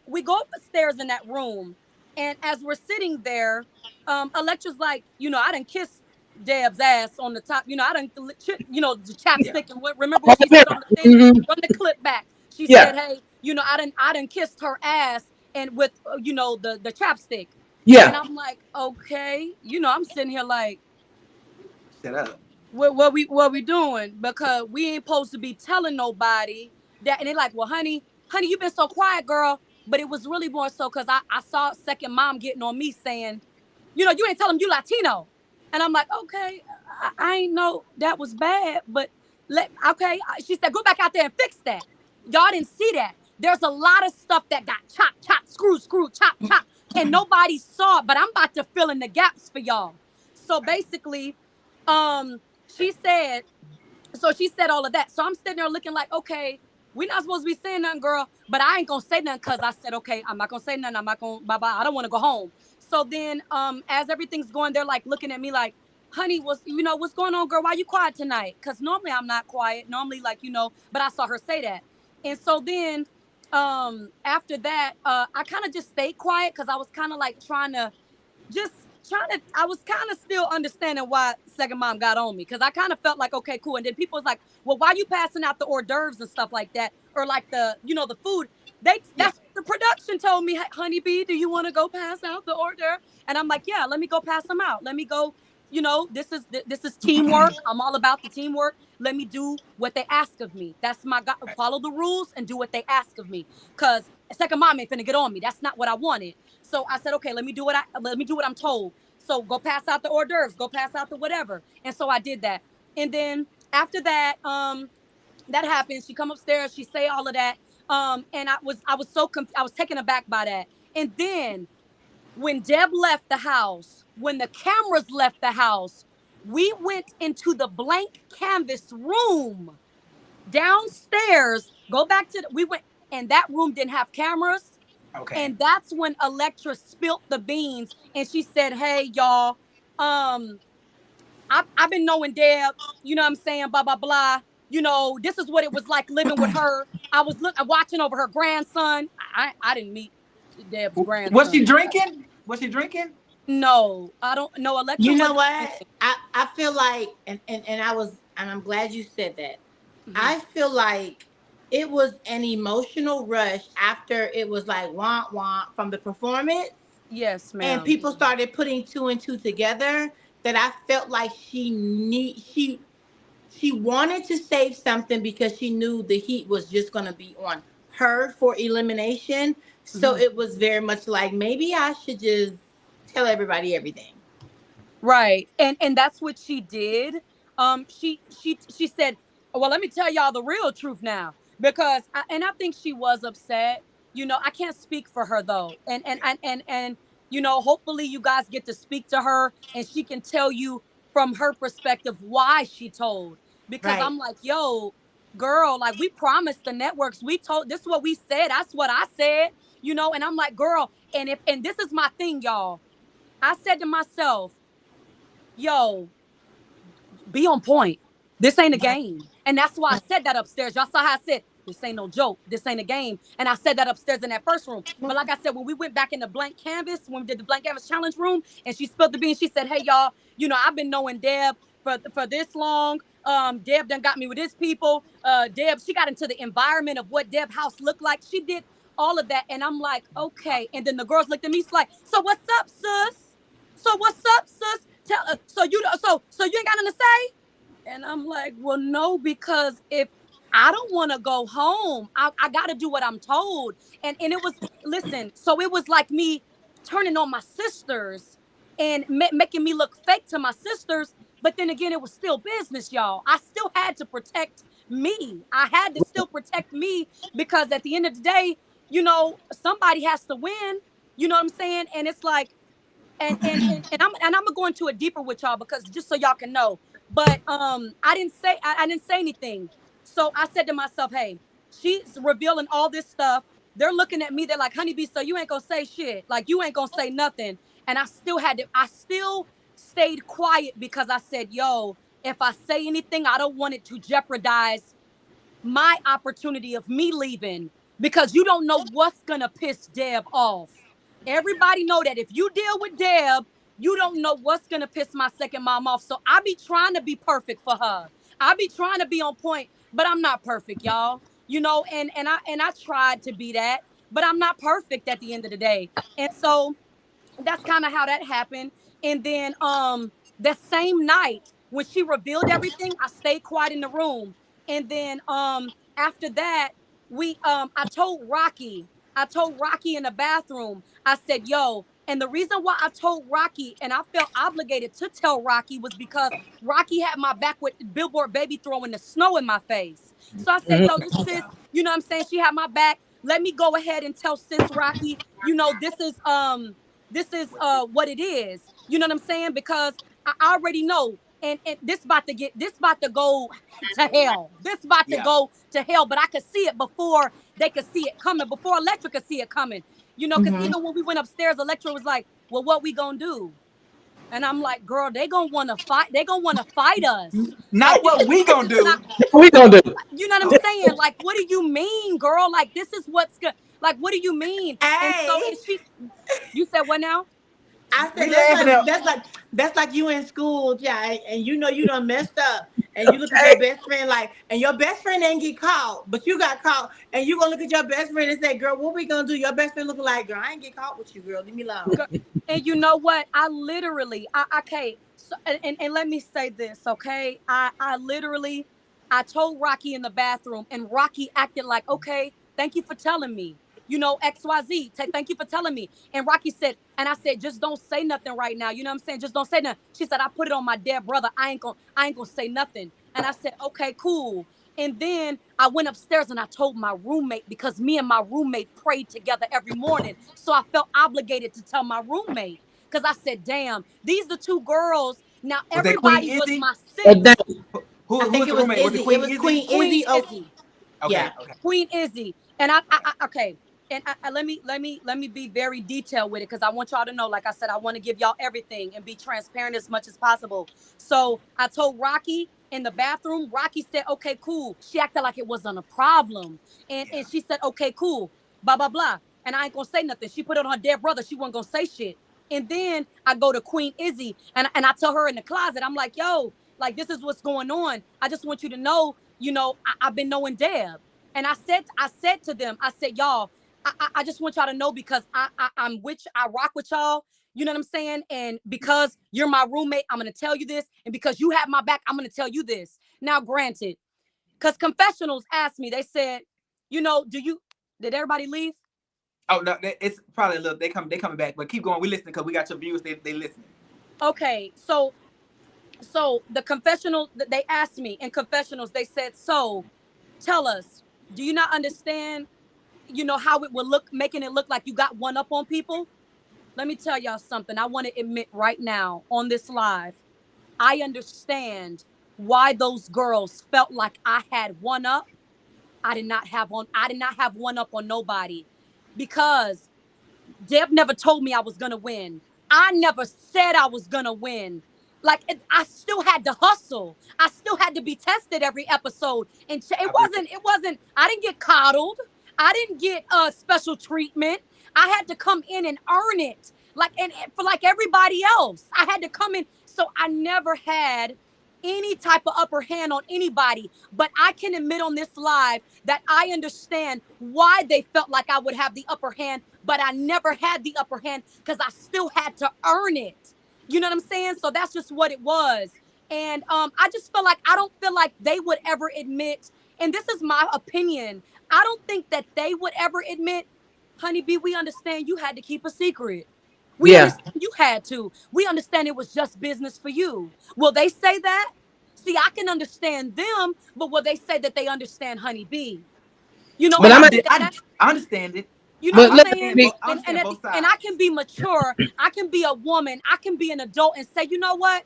we go upstairs in that room, and as we're sitting there, Electra's like, I done kissed Deb's ass on the top. I done, the chapstick. And remember when she said on the thing? Run the clip back. She said, hey, I done kissed her ass and with, the chapstick. Yeah. And I'm like, okay. I'm sitting here like, Shut up. What we doing? Because we ain't supposed to be telling nobody that. And they're like, well, honey, you been so quiet, girl. But it was really more so because I saw second mom getting on me saying, you ain't tell them you Latino. And I'm like, okay, I ain't know that was bad, but okay. She said, go back out there and fix that. Y'all didn't see that. There's a lot of stuff that got chopped, screw, chop, and nobody saw it, but I'm about to fill in the gaps for y'all. So basically, she said all of that. So I'm sitting there looking like, okay, we're not supposed to be saying nothing, girl, but I ain't gonna say nothing because I said, okay, I'm not gonna say nothing. I'm not gonna, bye-bye. I don't want to go home. So then, as everything's going, they're like looking at me like, honey, what's going on, girl? Why you quiet tonight? Because normally I'm not quiet. Normally, but I saw her say that. And so then, after that, I kind of just stayed quiet because I was kind of like I was kind of still understanding why second mom got on me, because I kind of felt like, okay, cool. And then people was like, well, why you passing out the hors d'oeuvres and stuff like that? Or like the food. That's the production told me, honeybee, do you want to go pass out the hors d'oeuvre? And I'm like, yeah, let me go pass them out. Let me go, this is teamwork. I'm all about the teamwork. Let me do what they ask of me. That's my God. Follow the rules and do what they ask of me. Because second mom ain't finna get on me. That's not what I wanted. So I said, okay, let me do what I'm told. So go pass out the hors d'oeuvres, go pass out the whatever. And so I did that. And then after that, that happened. She come upstairs, she say all of that. And I was so I was taken aback by that. And then when Deb left the house, when the cameras left the house, we went into the blank canvas room downstairs. We went, and that room didn't have cameras. Okay. And that's when Electra spilt the beans, and she said, hey, y'all, I've been knowing Deb, you know what I'm saying, blah, blah, blah. This is what it was like living with her. I was watching over her grandson. I didn't meet Deb's grandson. Was she drinking? No, I don't know. Electra. You know what? I feel like, and I'm glad you said that. Mm-hmm. I feel like it was an emotional rush after it was like wah wah from the performance. Yes, ma'am. And people started putting two and two together, that I felt like she wanted to save something because she knew the heat was just going to be on her for elimination. So it was very much like, maybe I should just tell everybody everything. Right. And that's what she did. She said, well, let me tell y'all the real truth now, because I think she was upset. I can't speak for her though. And hopefully you guys get to speak to her and she can tell you from her perspective why she told. Because I'm like, yo, girl, like we promised the networks, we told, this is what we said, that's what I said, and I'm like, girl, and this is my thing, y'all. I said to myself, yo, be on point. This ain't a game. And that's why I said that upstairs. Y'all saw how I said, this ain't no joke. This ain't a game. And I said that upstairs in that first room. But like I said, when we went back in the blank canvas, when we did the blank canvas challenge room, and she spilled the beans, she said, hey, y'all, I've been knowing Deb for this long. Deb done got me with his people. Deb, she got into the environment of what Deb house looked like. She did all of that. And I'm like, okay. And then the girls looked at me like, so what's up, sis? So what's up, sis? So you ain't got nothing to say? And I'm like, well, no, because if I don't want to go home, I got to do what I'm told. And it was, listen, so it was like me turning on my sisters and making me look fake to my sisters. But then again, it was still business, y'all. I still had to protect me. I had to still protect me, because at the end of the day, somebody has to win. You know what I'm saying? And it's like, and I'm gonna go into it deeper with y'all, because just so y'all can know. But I didn't say anything. So I said to myself, hey, she's revealing all this stuff. They're looking at me. They're like, honeybee, so you ain't gonna say shit. Like, you ain't gonna say nothing. And I still stayed quiet, because I said, yo, if I say anything, I don't want it to jeopardize my opportunity of me leaving, because you don't know what's gonna piss Deb off. Everybody know that if you deal with Deb, you don't know what's gonna piss my second mom off. So I be trying to be perfect for her. I be trying to be on point, but I'm not perfect, y'all. And I tried to be that, but I'm not perfect at the end of the day. And so that's kind of how that happened. And then that same night, when she revealed everything, I stayed quiet in the room. And then after that, I told Rocky in the bathroom, I said, yo, and the reason why I told Rocky and I felt obligated to tell Rocky was because Rocky had my back with Billboard Baby throwing the snow in my face. So I said, yo, this sis, you know what I'm saying? She had my back. Let me go ahead and tell sis Rocky, you know, this is what it is. You know what I'm saying? Because I already know. And this about to go to hell. This about to go to hell. But I could see it before they could see it coming, before Electra could see it coming. You know, because even when we went upstairs, Electra was like, well, what we gonna do? And I'm like, girl, they gonna wanna fight. They gonna wanna fight us. Not what we gonna do. What we gonna do? You know what I'm saying? Like, what do you mean, girl? Like, this is what's good. Like, what do you mean? And so you said what now? I said that's like you in school, Jai, and you know you done messed up, and you look at your best friend like, and your best friend didn't get caught, but you got caught, and you gonna look at your best friend and say, "Girl, what we gonna do?" Your best friend looking like, "Girl, I ain't get caught with you, girl. Leave me alone." And you know what? I literally, okay. So, and let me say this, okay? I told Rocky in the bathroom, and Rocky acted like, okay, thank you for telling me. You know, XYZ, thank you for telling me. And Rocky said, and I said, just don't say nothing right now. You know what I'm saying? Just don't say nothing. She said, I put it on my dead brother. I ain't gonna say nothing. And I said, okay, cool. And then I went upstairs and I told my roommate, because me and my roommate prayed together every morning. So I felt obligated to tell my roommate, because I said, damn, these are two girls. Now everybody was my sis. Who's the roommate? It was Queen Izzy. Okay. Yeah. Okay. Queen Izzy. And okay. And let me be very detailed with it, because I want y'all to know, like I said, I want to give y'all everything and be transparent as much as possible. So I told Rocky in the bathroom. Rocky said, okay, cool. She acted like it wasn't a problem. And she said, okay, cool, blah, blah, blah. And I ain't gonna say nothing. She put it on her dead brother. She wasn't gonna say shit. And then I go to Queen Izzy and I tell her in the closet, I'm like, yo, like, this is what's going on. I just want you to know, you know, I've been knowing Deb. And I said to them, I said, y'all, I just want y'all to know, because I rock with y'all. You know what I'm saying? And because you're my roommate, I'm going to tell you this. And because you have my back, I'm going to tell you this. Now, granted, because confessionals asked me, they said, you know, did everybody leave? Oh, no, it's probably a little, they coming back, but keep going. We listening because we got your viewers. They listening. Okay. So the confessional, they asked me in confessionals, they said, so tell us, do you not understand, you know, how it will look, making it look like you got one up on people? Let me tell y'all something. I want to admit right now on this live, I understand why those girls felt like I had one up. I did not have one up on nobody, because Deb never told me I was going to win. I never said I was going to win. Like, I still had to hustle. I still had to be tested every episode. And it wasn't, I didn't get coddled. I didn't get special treatment. I had to come in and earn it. Like, and for like everybody else, I had to come in. So I never had any type of upper hand on anybody. But I can admit on this live that I understand why they felt like I would have the upper hand, but I never had the upper hand because I still had to earn it. You know what I'm saying? So that's just what it was. And I just feel like, I don't feel like they would ever admit, and this is my opinion, I don't think that they would ever admit, Honey Bee, we understand you had to keep a secret. We understand you had to. We understand it was just business for you. Will they say that? See, I can understand them, but will they say that they understand Honey Bee? You know, but I understand it. You know what I'm saying? And I can be mature. I can be a woman. I can be an adult and say, you know what?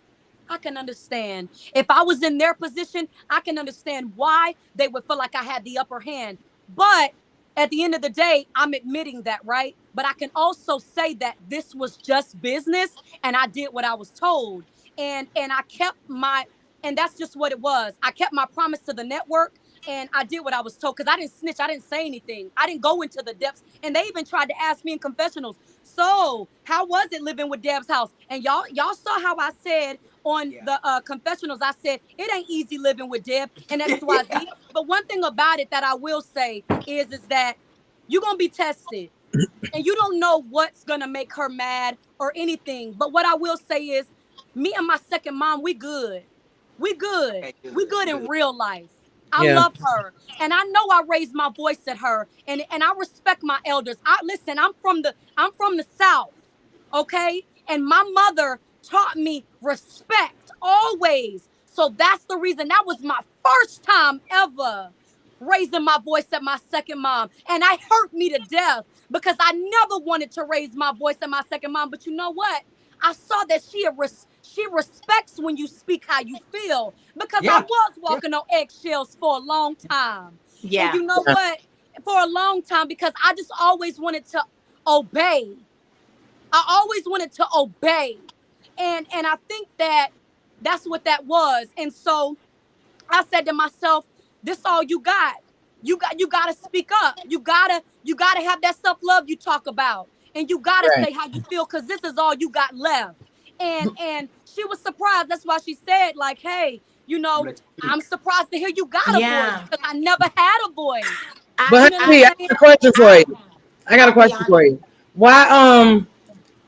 I can understand. If I was in their position, I can understand why they would feel like I had the upper hand. But at the end of the day, I'm admitting that, right? But I can also say that this was just business and I did what I was told. And I kept and that's just what it was. I kept my promise to the network. And I did what I was told, because I didn't snitch. I didn't say anything. I didn't go into the depths. And they even tried to ask me in confessionals, so how was it living with Deb's house? And y'all saw how I said on the confessionals, I said, it ain't easy living with Deb and XYZ. But one thing about it that I will say is that you're going to be tested. And you don't know what's going to make her mad or anything. But what I will say is, me and my second mom, we good. We good. Okay, We good, good in good. real life. I Yeah. love her. And I know I raised my voice at her. And I respect my elders. Listen, I'm from the South. Okay? And my mother taught me respect always. So that's the reason. That was my first time ever raising my voice at my second mom. And I hurt me to death because I never wanted to raise my voice at my second mom. But you know what? I saw that she respects when you speak how you feel, because I Yeah. was walking on eggshells for a long time. And Yeah. you know what? For a long time, because I just always wanted to obey. I always wanted to obey. And I think that that's what that was. And so I said to myself, this all you got. You gotta speak up. You gotta have that self-love you talk about. And you gotta Right. say how you feel, because this is all you got left. And she was surprised. That's why she said, like, hey, I'm surprised to hear you got a voice, because I never had a voice. But You know honey, I what I'm got a question for you. I got a I'll be question honest. for you. Why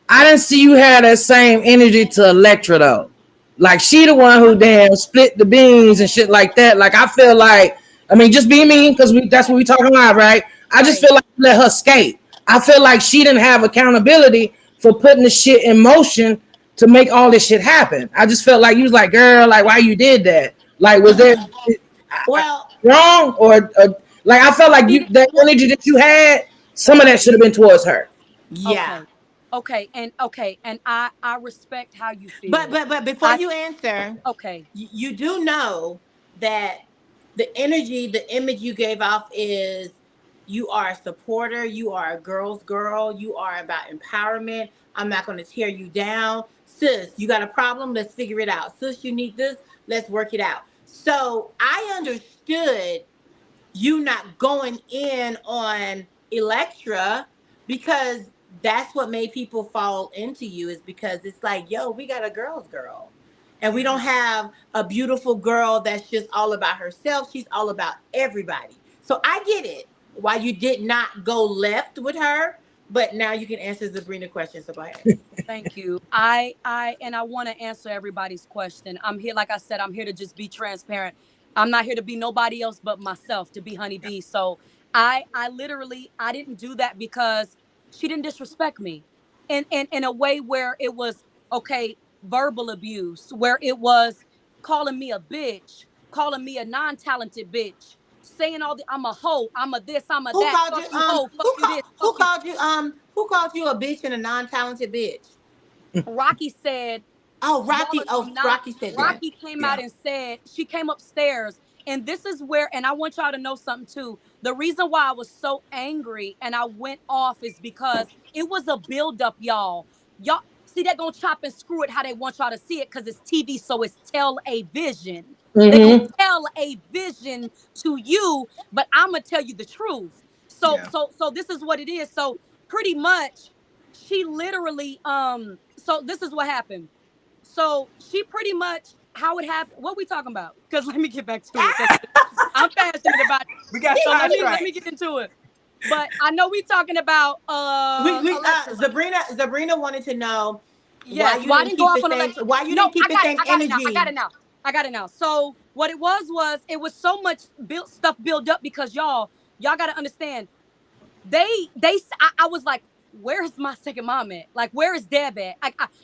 I didn't see you have that same energy to Electra though. Like she the one who damn split the beans and shit like that. Like I feel like, I mean, just be me because that's what we talking about, right? I just Right. feel like you let her skate. I feel like she didn't have accountability for putting the shit in motion to make all this shit happen. I just felt like you was like, girl, like why you did that? Like was there Well, wrong or like I felt like She you did- the energy that you had, some of that should have been towards her. yeah. Okay, and I respect how you feel. But before you answer, Okay. you do know that the energy, the image you gave off is you are a supporter, you are a girl's girl, you are about empowerment. I'm not going to tear you down. Sis, you got a problem? Let's figure it out. Sis, you need this? Let's work it out. So I understood you not going in on Electra because that's what made people fall into you, is because it's like, yo, we got a girl's girl. And we don't have a beautiful girl that's just all about herself. She's all about everybody. So I get it why you did not go left with her, but now you can answer Sabrina's question. So go ahead. Thank you. I want to answer everybody's question. I'm here, like I said, I'm here to just be transparent. I'm not here to be nobody else but myself, to be Honeybee. So I literally I didn't do that because she didn't disrespect me in a way where it was okay, verbal abuse, where it was calling me a bitch, calling me a non-talented bitch, saying all the I'm a hoe, I'm a this, I'm a Who that, called fuck you you hoe, fuck you this, fuck you. who called you a bitch and a non-talented bitch? Rocky said, Oh, Rocky. y'all Oh, are not. Rocky said that. Rocky came Yeah. out and said, she came upstairs. And this is where, and I want y'all to know something too. The reason why I was so angry and I went off is because it was a buildup, y'all. Y'all see, they're gonna chop and screw it how they want y'all to see it because it's TV, so it's tell a vision. They're gonna tell a vision to you, but I'm gonna tell you the truth. So, Yeah. so this is what it is. So pretty much, she literally, so this is what happened. So she pretty much, how it happened. What we talking about? Because let me get back to it. 'Cause I'm passionate about it. We got So let sidetracked. me get into it. But I know we talking about Electra. Sabrina wanted to know Yes, why I didn't go off on Electra. why you No, didn't keep the same I got energy. I got it now. So what it was it was so much built up because y'all gotta understand. I was like, where's my second mom at? Like, where is Deb at?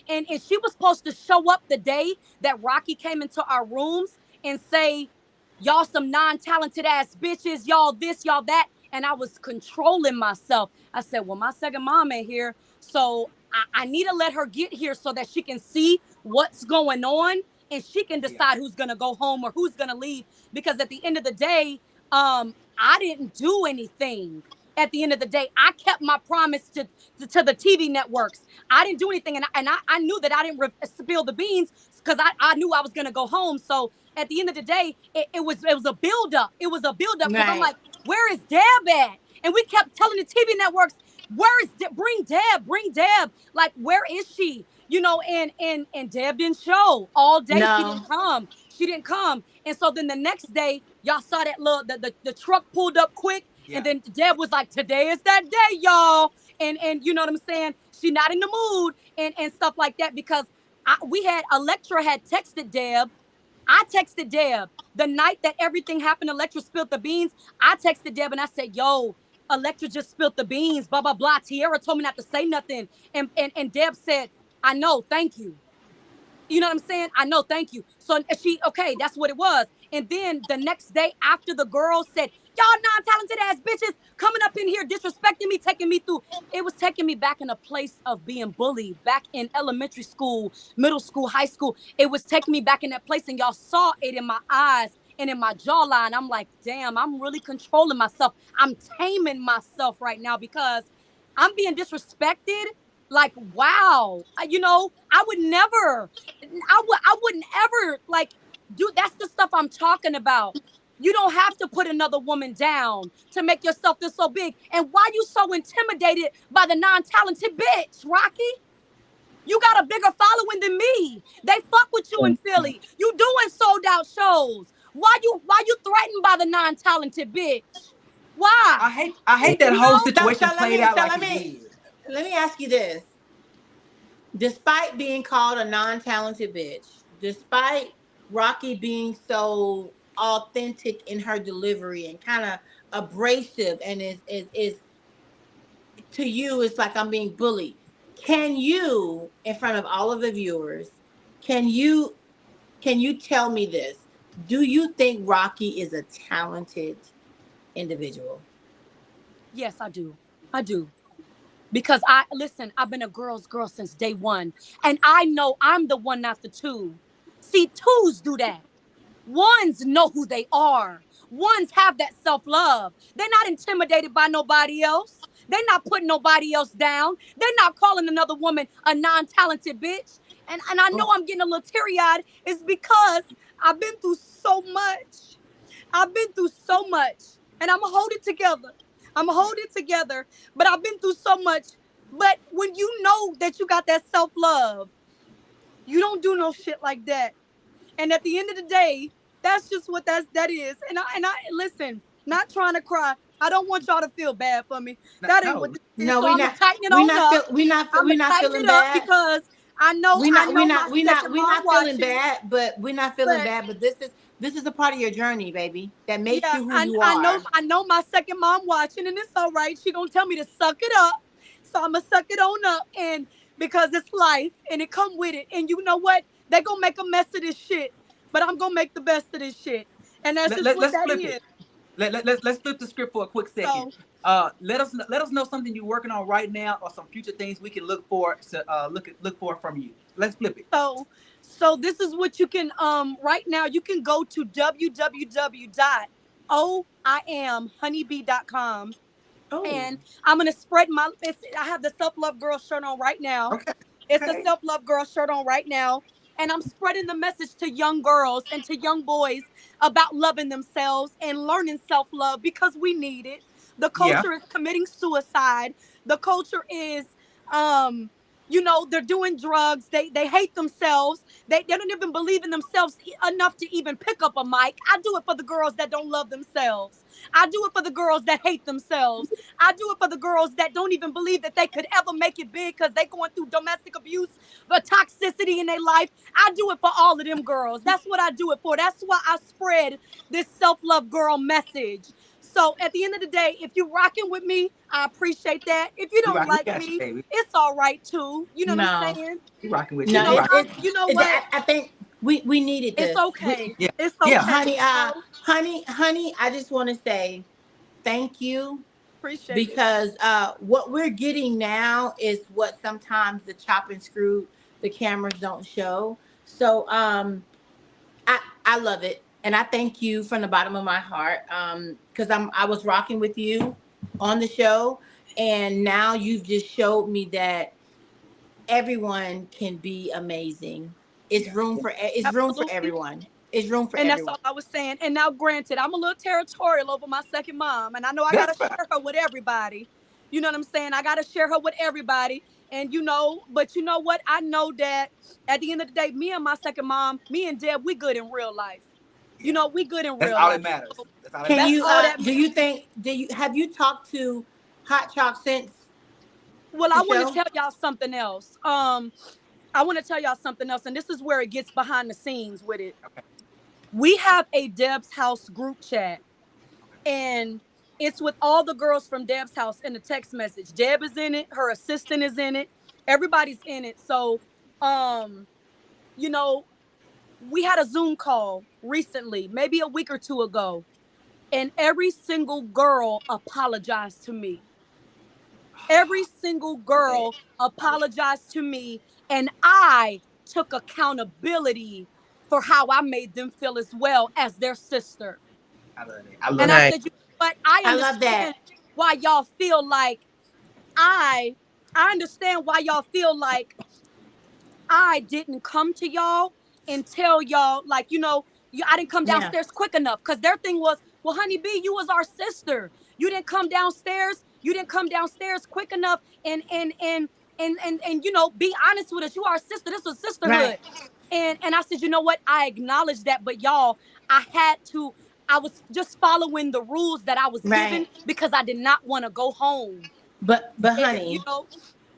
And she was supposed to show up the day that Rocky came into our rooms and say, y'all some non-talented ass bitches, y'all this, y'all that. And I was controlling myself. I said, well, my second mom ain't here. So I need to let her get here so that she can see what's going on and she can decide who's going to go home or who's going to leave. Because at the end of the day, I didn't do anything. At the end of the day, I kept my promise to the TV networks. I didn't do anything. And I knew that I didn't spill the beans because I knew I was going to go home. So at the end of the day, it was a buildup. It was a buildup because I'm Right. like, where is Deb at? And we kept telling the TV networks, where is bring Deb. Like, where is she? You know, and Deb didn't show all day. No. She didn't come. And so then the next day, y'all saw that little the truck pulled up quick. Yeah. And then Deb was like, today is that day, y'all. And you know what I'm saying? She not in the mood and stuff like that because Electra had texted Deb I texted Deb the night that everything happened. Electra spilled the beans. I texted Deb and I said, yo, Electra just spilled the beans, blah, blah, blah. Tierra told me not to say nothing. And Deb said, I know, thank you. You know what I'm saying? I know, thank you. So okay, that's what it was. And then the next day after the girl said, y'all non-talented ass bitches coming up in here disrespecting me, taking me through. It was taking me back in a place of being bullied, back in elementary school, middle school, high school. It was taking me back in that place, and y'all saw it in my eyes and in my jawline. I'm like, damn, I'm really controlling myself. I'm taming myself right now because I'm being disrespected. Like, wow, I wouldn't ever like do. That's the stuff I'm talking about. You don't have to put another woman down to make yourself feel so big. And why you so intimidated by the non-talented bitch, Rocky? You got a bigger following than me. They fuck with you in Philly. You doing sold out shows. Why you threatened by the non-talented bitch? Why? I hate that whole situation played out like it did. Let me ask you this. Despite being called a non-talented bitch, despite Rocky being so authentic in her delivery and kind of abrasive and is to you, it's like I'm being bullied. Can you, in front of all of the viewers, can you tell me this? Do you think Rocky is a talented individual? Yes, I do. I do. Because I've been a girl's girl since day one. And I know I'm the one, not the two. See, twos do that. Ones know who they are. Ones have that self-love. They're not intimidated by nobody else. They're not putting nobody else down. They're not calling another woman a non-talented bitch. And I know I'm getting a little teary-eyed. It's because I've been through so much. I've been through so much. And I'm going to hold it together. But I've been through so much. But when you know that you got that self-love, you don't do no shit like that. And at the end of the day, that's just what that is. And I listen, not trying to cry. I don't want y'all to feel bad for me. That ain't what this is. No, so we're not feeling bad because I know we're not feeling bad, but this is a part of your journey, baby, that makes you who you are. I know my second mom watching, and it's all right. She gonna tell me to suck it up, so I'm gonna suck it on up, and because it's life and it come with it. And you know what? They gonna make a mess of this shit, but I'm gonna make the best of this shit, and that's just what that is. Let's flip the script for a quick second. So, let us know something you're working on right now, or some future things we can look for from you. Let's flip it. So this is what you can right now. You can go to www.oiamhoneybee.com. And I'm gonna spread I have the Self-Love Girl shirt on right now. Okay. It's a Self-Love Girl shirt on right now. And I'm spreading the message to young girls and to young boys about loving themselves and learning self-love, because we need it. The culture is committing suicide. The culture is, they're doing drugs. They hate themselves. They don't even believe in themselves enough to even pick up a mic. I do it for the girls that don't love themselves. I do it for the girls that hate themselves. I do it for the girls that don't even believe that they could ever make it big because they're going through domestic abuse, the toxicity in their life. I do it for all of them girls. That's what I do it for. That's why I spread this self-love girl message. So at the end of the day, if you're rocking with me, I appreciate that. If you don't like me, it's all right too. You know what I'm saying? You're rocking with you know what? I think we needed this. It's okay. It's okay. Yeah. Honey, I just want to say thank you. Appreciate because what we're getting now is what sometimes the chop and screw, the cameras don't show. So I love it. And I thank you from the bottom of my heart, because I was rocking with you on the show, and now you've just showed me that everyone can be amazing. It's room for everyone. It's room for everyone. And that's all I was saying. And now, granted, I'm a little territorial over my second mom, and I know I gotta share her with everybody. You know what I'm saying? I gotta share her with everybody. And but you know what? I know that at the end of the day, me and my second mom, me and Deb, we good in real life. We good in real life. That's all that matters. Have you talked to Hot Chalk since? Well, I want to tell y'all something else. And this is where it gets behind the scenes with it. Okay. We have a Deb's House group chat, and it's with all the girls from Deb's house in the text message. Deb is in it, her assistant is in it, everybody's in it. So, you know, we had a Zoom call recently, maybe a week or two ago, and every single girl apologized to me. Every single girl apologized to me, and I took accountability for how I made them feel as well as their sister. I love it. I love And it. I said, you know what? I I love that. understand why y'all feel like I understand why y'all feel like I didn't come to y'all and tell y'all, like, you know, I didn't come downstairs quick enough. Because their thing was, well, honey B, you was our sister. You didn't come downstairs. You didn't come downstairs quick enough and you know, be honest with us. You are our sister. This was sisterhood. Right. And I said, you know what? I acknowledge that. But y'all, I was just following the rules that I was given because I did not want to go home. But honey, you know,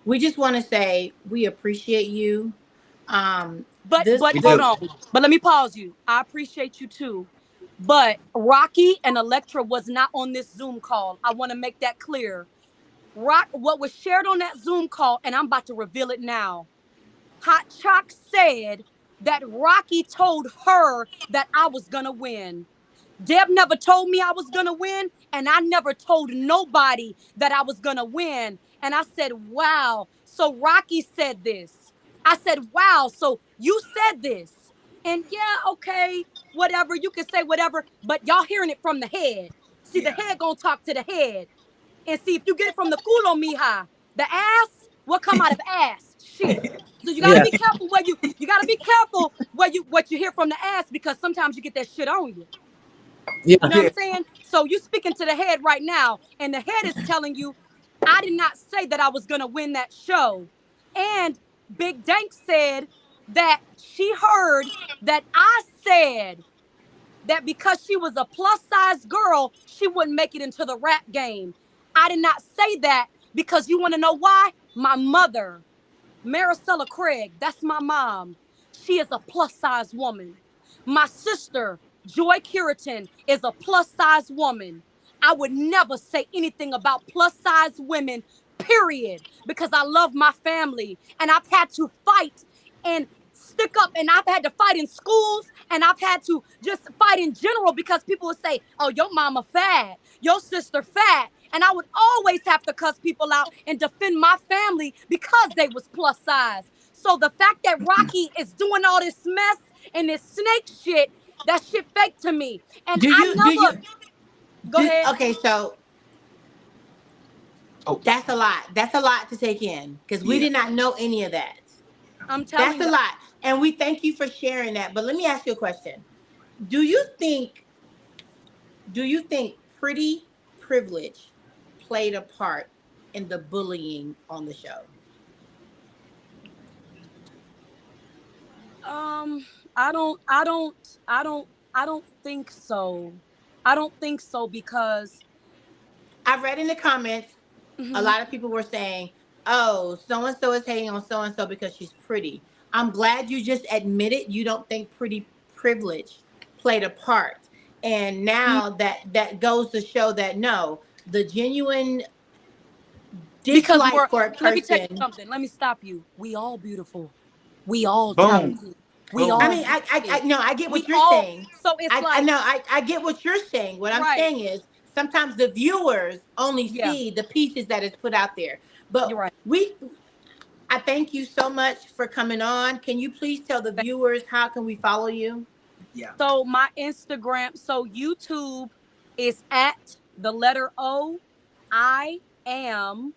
we just want to say we appreciate you. But hold on. But let me pause you. I appreciate you too. But Rocky and Electra was not on this Zoom call. I want to make that clear. What was shared on that Zoom call, and I'm about to reveal it now. Hot Chalk said that Rocky told her that I was gonna win. Deb never told me I was gonna win, and I never told nobody that I was gonna win. And I said, wow. So Rocky said this. I said, wow. So you said this. And yeah, okay, whatever. You can say whatever, but y'all hearing it from the head. See, the head gonna talk to the head. And see, if you get it from the culo, mija, the ass, what come out of ass? Shit. So you gotta be careful what you hear from the ass, because sometimes you get that shit on you. Yeah. You know what I'm saying? So you speaking to the head right now, and the head is telling you, I did not say that I was gonna win that show. And Big Dank said that she heard that I said that because she was a plus size girl, she wouldn't make it into the rap game. I did not say that, because you want to know why? My mother, Maricela Craig, that's my mom. She is a plus size woman. My sister, Joy Curitan, is a plus size woman. I would never say anything about plus size women, period, because I love my family, and I've had to fight and stick up, and I've had to fight in schools, and I've had to just fight in general, because people would say, oh, your mama fat, your sister fat. And I would always have to cuss people out and defend my family because they was plus size. So the fact that Rocky is doing all this mess and this snake shit, that shit fake to me. And Go ahead. Okay, so that's a lot. That's a lot to take in, because we did not know any of that. I'm telling you. That's a lot. And we thank you for sharing that. But let me ask you a question. Do you think pretty privilege played a part in the bullying on the show? I don't think so. I don't think so, because I read in the comments, a lot of people were saying, oh, so-and-so is hating on so-and-so because she's pretty. I'm glad you just admitted you don't think pretty privilege played a part. And now that goes to show that no, the genuine dislike for a person. Let me tell you something. Let me stop you. We all beautiful. We all talented. We all. I mean, I get what you're saying. So it's I get what you're saying. What I'm saying is sometimes the viewers only see the pieces that is put out there. But I thank you so much for coming on. Can you please tell the viewers how can we follow you? Yeah. So my Instagram, so YouTube is at the letter O, I am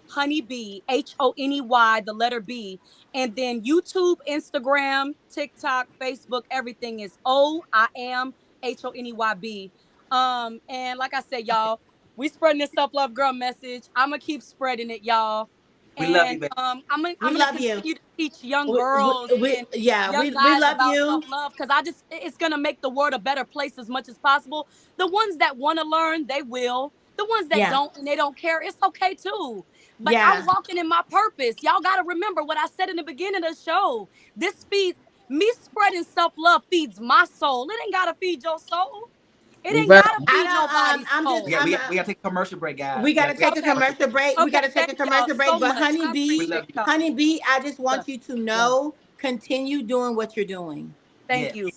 Honeybee, Honey, the letter B. And then YouTube, Instagram, TikTok, Facebook, everything is O, I am HONEYB. And like I said, y'all, we spreading this self-love girl message. I'm gonna keep spreading it, y'all. We love you, baby. I'm gonna continue to teach young girls. We love you. Self-love, because it's gonna make the world a better place as much as possible. The ones that want to learn, they will. The ones that don't and they don't care, it's okay too. But I'm walking in my purpose. Y'all got to remember what I said in the beginning of the show. This feeds Me spreading self-love feeds my soul. It ain't gotta feed your soul. It ain't Right. gotta feed nobody's soul. Yeah, we gotta take a commercial break, guys. We gotta take a commercial break. We gotta take a thank y'all commercial break. so But much. I appreciate y'all. Honeybee, I just want you to know, continue doing what you're doing. Thank you. We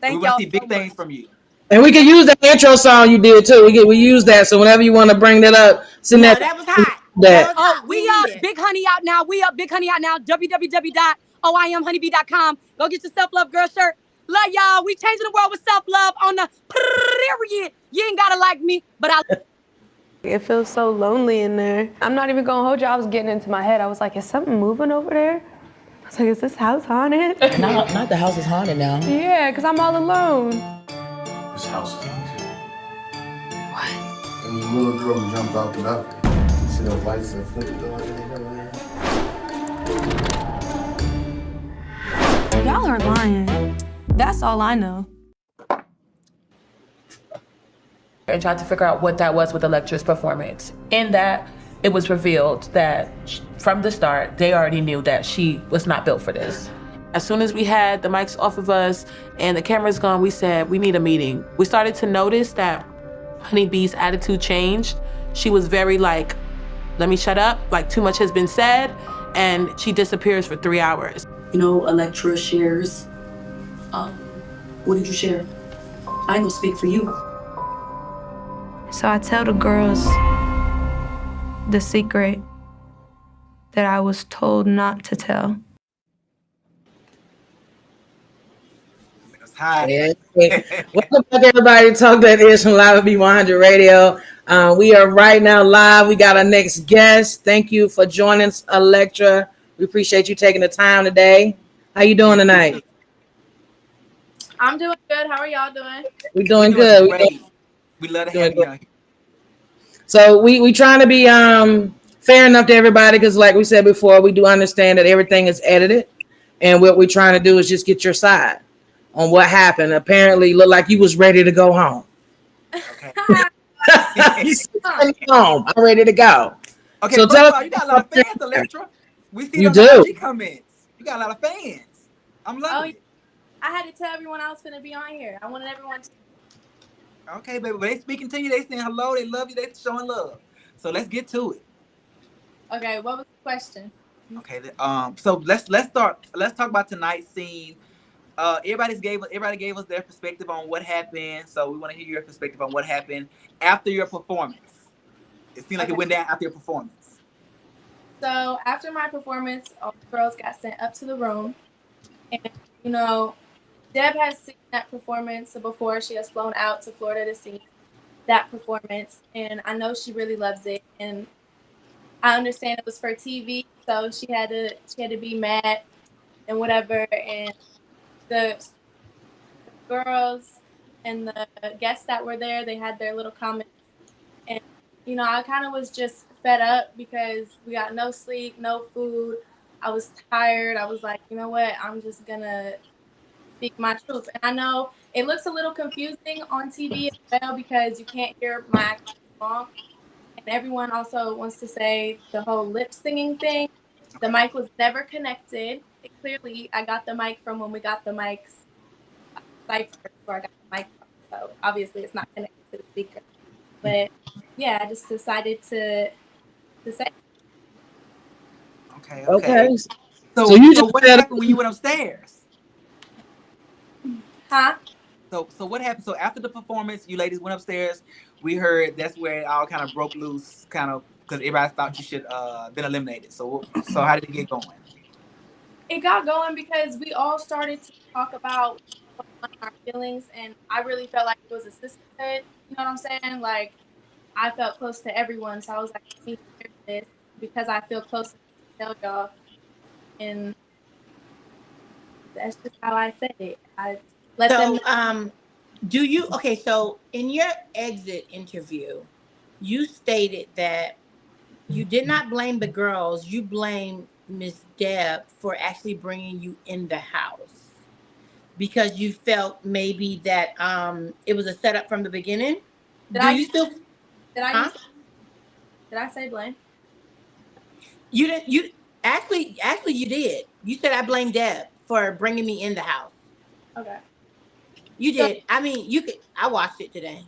Thank want to y'all see big so things much. from you. And we can use that intro song you did too. We use that. So whenever you want to bring that up, send No, that. that was hot. That. Oh, we up. Big Honey out now. We up. Big Honey out now. www.oimhoneybee.com. Go get your self-love girl shirt. Love y'all. We changing the world with self-love on the period. You ain't gotta like me, but I. It feels so lonely in there. I'm not even gonna hold you. I was getting into my head. I was like, is something moving over there? I was like, is this house haunted? Not the house is haunted now. Yeah, because I'm all alone. This house is haunted. What? There was a little girl who jumped out the balcony. You see those lights that flicker the other day over there? Y'all are lying. That's all I know. And tried to figure out what that was with Electra's performance. In that, it was revealed that from the start, they already knew that she was not built for this. As soon as we had the mics off of us and the cameras gone, we said, we need a meeting. We started to notice that Honeybee's attitude changed. She was very like, let me shut up, like too much has been said, and she disappears for 3 hours. You know, Electra shares. What did you share? I ain't gonna speak for you. So I tell the girls the secret that I was told not to tell. Yeah. Welcome back, everybody. Talk That Ish from Live at BE100 Radio. We are right now live. We got our next guest. Thank you for joining us, Electra. We appreciate you taking the time today. How you doing tonight? I'm doing good. How are y'all doing? We're doing good. We love to have you on here. So we trying to be fair enough to everybody, because like we said before, we do understand that everything is edited, and what we're trying to do is just get your side on what happened. Apparently, looked like you was ready to go home. Okay. You said, "I'm home. I'm ready to go." Okay, so first tell of all, us, you got a lot of fans, Electra. We see you those do. IG comments. You got a lot of fans. I'm loving it. I had to tell everyone I was going to be on here. I wanted everyone to. Okay, baby, but they speaking to you. They saying hello. They love you. They showing love. So let's get to it. Okay, what was the question? Okay, so let's start. Let's talk about tonight's scene. Everybody gave us their perspective on what happened. So we want to hear your perspective on what happened after your performance. It seemed like it went down after your performance. So after my performance, all the girls got sent up to the room, and you know, Deb has seen that performance before. She has flown out to Florida to see that performance, and I know she really loves it. And I understand it was for TV, so she had to be mad and whatever. And the girls and the guests that were there, they had their little comments, and you know, I kind of was just fed up because we got no sleep, no food. I was tired. I was like, you know what? I'm just gonna speak my truth. And I know it looks a little confusing on TV as well because you can't hear my actual song. And everyone also wants to say the whole lip singing thing. The mic was never connected. Clearly, I got the mic from when we got the mics cipher before I got the mic from. So obviously, it's not connected to the speaker. But yeah, I just decided to say. Okay. So what happened when you went upstairs? Huh? So what happened? So after the performance, you ladies went upstairs. We heard that's where it all kind of broke loose, kind of because everybody thought you should been eliminated. So how did it get going? It got going because we all started to talk about our feelings, and I really felt like it was a sisterhood. You know what I'm saying? Like I felt close to everyone, so I was like, I need to share this because I feel close to tell y'all, and that's just how I said it. I let them know. Do you so in your exit interview, you stated that you did not blame the girls, you blamed Miss Deb for actually bringing you in the house because you felt maybe that it was a setup from the beginning. Did I say blame? You didn't. You actually you did. You said I blame Deb for bringing me in the house. Okay. You did. I mean, you could. I watched it today.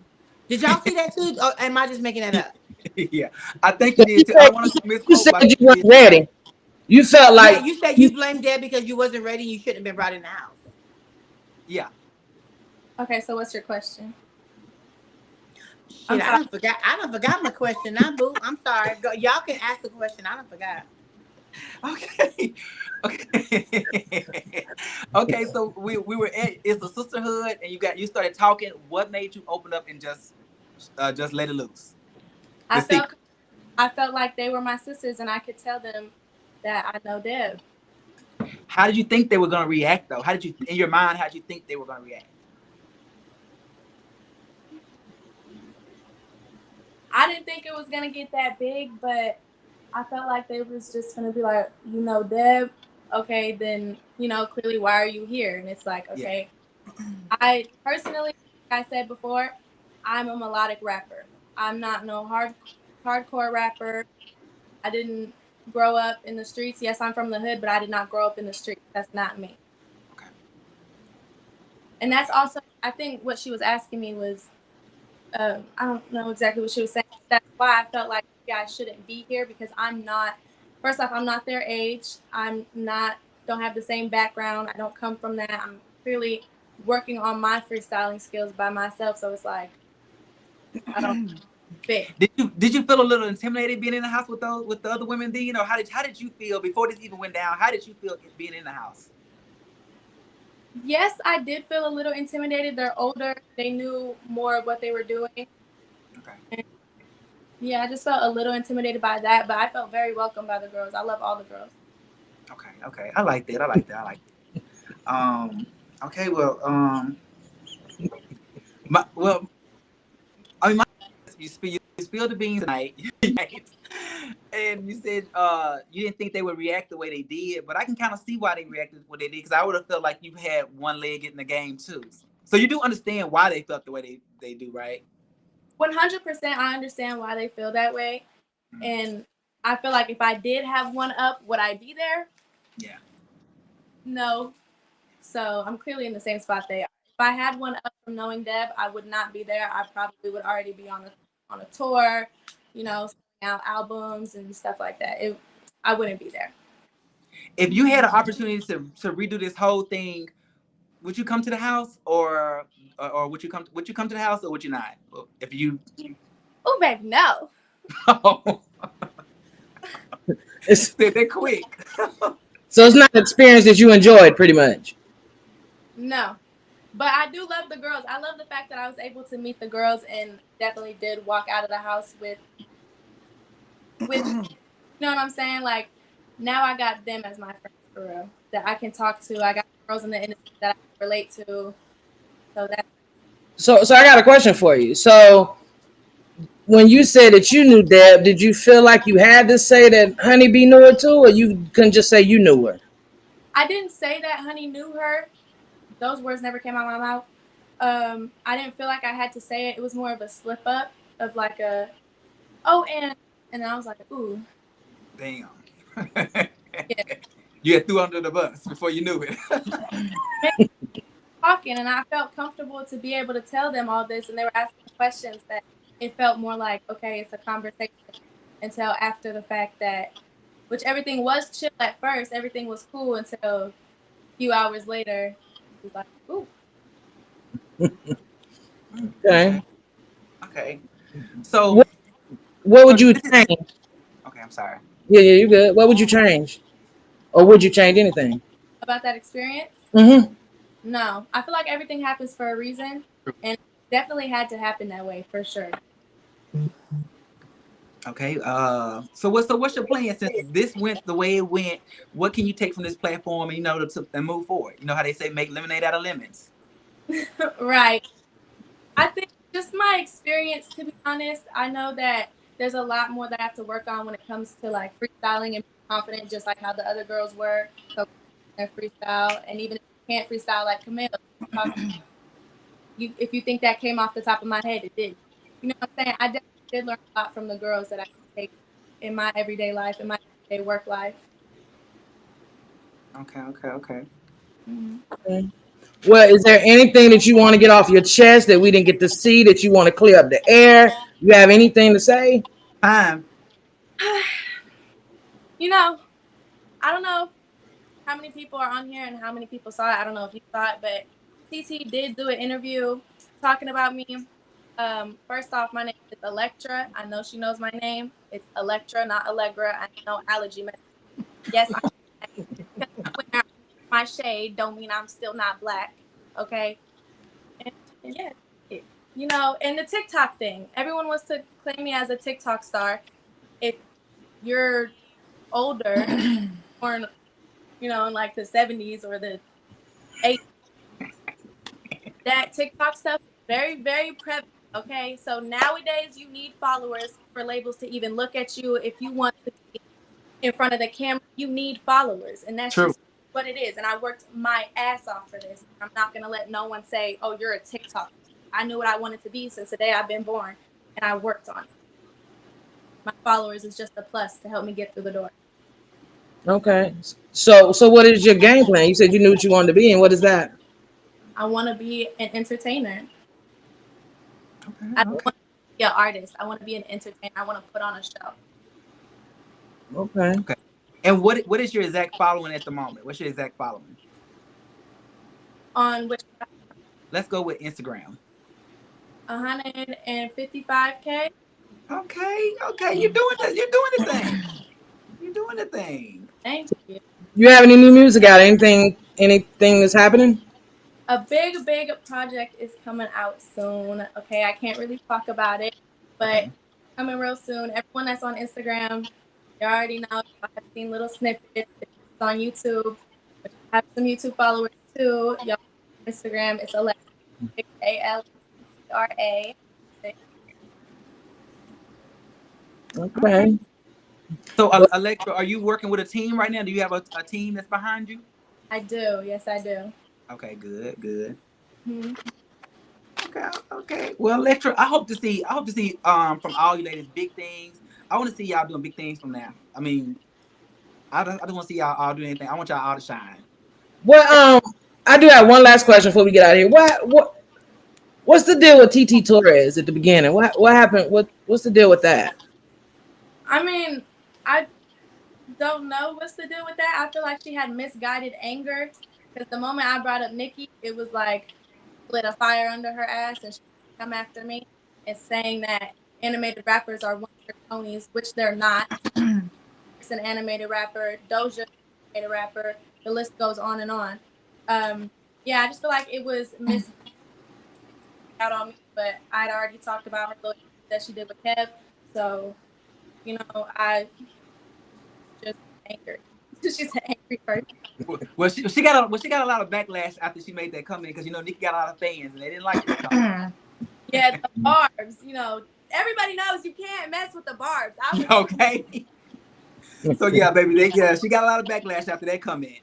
Did y'all see that too? Or am I just making that up? Yeah, I think you did too. I want to misquote. You said you weren't ready. You felt like you said you blamed Deb because you wasn't ready. You shouldn't have been brought in the house. Yeah. Okay, so what's your question? Shit, I don't forgot. I don't forgot my question now, boo. I'm sorry. Y'all can ask the question. I don't forgot. Okay. Okay. Okay. So we were at it's a sisterhood, and you started talking. What made you open up and just let it loose? I felt like they were my sisters, and I could tell them that I know Deb. How did you think they were gonna react, though? How did you, in your mind, how did you think they were gonna react? I didn't think it was gonna get that big, but I felt like they was just gonna be like, you know, Deb, okay, then, you know, clearly why are you here? And it's like, okay. Yeah. I personally, like I said before, I'm a melodic rapper. I'm not no hardcore rapper. I didn't grow up in the streets. Yes, I'm from the hood, but I did not grow up in the streets. That's not me. Okay. And that's also, I think what she was asking me was, I don't know exactly what she was saying. That's why I felt like you guys shouldn't be here, because I'm not, first off, I'm not their age. Don't have the same background. I don't come from that. I'm clearly working on my freestyling skills by myself. So it's like, I don't fit. Did you feel a little intimidated being in the house with the other women then? Or how did you feel before this even went down? How did you feel being in the house? Yes, I did feel a little intimidated. They're older. They knew more of what they were doing. Okay. And yeah, I just felt a little intimidated by that, but I felt very welcome by the girls. I love all the girls. Okay. I like that. Okay, well, you spilled the beans tonight. And you said you didn't think they would react the way they did, but I can kind of see why they reacted the way they did, because I would have felt like you had one leg in the game too. So you do understand why they felt the way they do, right? 100%, I understand why they feel that way. Mm-hmm. And I feel like if I did have one up, would I be there? Yeah. No. So I'm clearly in the same spot they are. If I had one up from knowing Deb, I would not be there. I probably would already be on a tour, you know, out albums and stuff like that. I wouldn't be there. If you had an opportunity to redo this whole thing, would you come to the house, or would you come to the house, or would you not? If you oh, babe, no. They're quick. So it's not an experience that you enjoyed, pretty much. No, but I do love the girls. I love the fact that I was able to meet the girls, and definitely did walk out of the house with you know what I'm saying? Like, now I got them as my friends for real, that I can talk to. I got girls in the industry that I can relate to. So I got a question for you. So when you said that you knew Deb, did you feel like you had to say that Honeybee knew her too, or you couldn't just say you knew her? I didn't say that Honey knew her. Those words never came out of my mouth. I didn't feel like I had to say it. It was more of a slip up of like and I was like, ooh. Damn. Yeah. You had threw under the bus before you knew it. Talking, and I felt comfortable to be able to tell them all this, and they were asking questions that it felt more like, okay, it's a conversation, until after the fact that, which everything was chill at first, everything was cool until a few hours later, it was like, ooh. Okay. So what would you change? Okay, I'm sorry. Yeah, you're good. What would you change? Or would you change anything? About that experience? Mm-hmm. No. I feel like everything happens for a reason, and it definitely had to happen that way, for sure. Okay. So what's your plan since this went the way it went? What can you take from this platform and and move forward? You know how they say make lemonade out of lemons. Right. I think just my experience, to be honest, I know that there's a lot more that I have to work on when it comes to like freestyling and being confident, just like how the other girls were. So freestyle, and even if you can't freestyle like Camille, if you think that came off the top of my head, it did. You know what I'm saying? I definitely did learn a lot from the girls that I can take in my everyday life, in my everyday work life. Okay. Okay. Well, is there anything that you want to get off your chest that we didn't get to see that you want to clear up the air? You have anything to say? You know, I don't know how many people are on here and how many people saw it. I don't know if you saw it, but TT did do an interview talking about me. First off, my name is Electra. I know she knows my name. It's Electra, not Allegra. I know allergy medicine. Yes, I'm my shade don't mean I'm still not black. Okay. And yeah, you know, and the TikTok thing. Everyone wants to claim me as a TikTok star. If you're older, born, you know, in like the 70s or the 80s, that TikTok stuff is very, very prevalent. Okay, so nowadays you need followers for labels to even look at you. If you want to be in front of the camera, you need followers, and that's just what it is. And I worked my ass off for this. I'm not gonna let no one say, "Oh, you're a TikTok." I knew what I wanted to be since the day I've been born, and I worked on it. My followers is just a plus to help me get through the door. Okay. So what is your game plan? You said you knew what you wanted to be, and what is that? I want to be an entertainer. I don't want to be an artist. I want to be an entertainer. I want to put on a show. Okay. And what is your exact following at the moment? What's your exact following? On which? Let's go with Instagram. 155K. Okay. You're doing the thing. You're doing the thing. Thank you. You have any new music out? Anything that's happening? A big project is coming out soon. Okay, I can't really talk about it, but coming real soon. Everyone that's on Instagram, you already know. I have seen little snippets. It's on YouTube. I have some YouTube followers too. Y'all on Instagram, it's Electra, ALECTRA. Okay. So, Electra, are you working with a team right now? Do you have a team that's behind you? I do. Yes, I do. Okay, good. Mm-hmm. Okay. Well, Electra, I hope to see from all you ladies big things. I want to see y'all doing big things from now. I mean, I don't want to see y'all all do anything. I want y'all all to shine. Well, I do have one last question before we get out of here. What's the deal with TT Torres at the beginning? What happened? What's the deal with that? I mean, I don't know what's the deal with that. I feel like she had misguided anger because the moment I brought up Nikki, it was like lit a fire under her ass and she come after me and saying that animated rappers are one-trick ponies, which they're not. It's an animated rapper. Doja, an animated rapper. The list goes on and on. Yeah, I just feel like it was out on me, but I'd already talked about her little that she did with Kev, so you know, I just angry. She's an angry person. Well, she got a lot of backlash after she made that comment because you know Nikki got a lot of fans and they didn't like it. Yeah, the barbs. You know, everybody knows you can't mess with the barbs. Okay. So yeah, baby, she got a lot of backlash after that comment.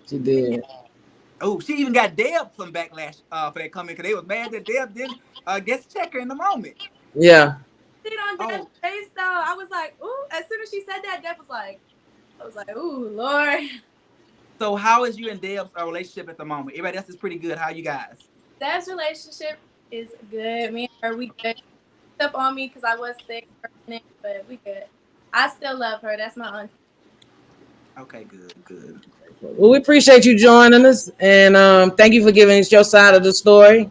She did. Oh, she even got Deb some backlash for that comment because they was mad that Deb didn't guest check her in the moment. Yeah. See it on Deb's face though. I was like, ooh. As soon as she said that, Deb was like, ooh, Lord. So how is you and Deb's relationship at the moment? Everybody else is pretty good. How are you guys? Deb's relationship is good. Me and her, we good. She up on me because I was sick for a minute, but we good. I still love her. That's my auntie. Okay, good. Well, we appreciate you joining us, and thank you for giving us your side of the story.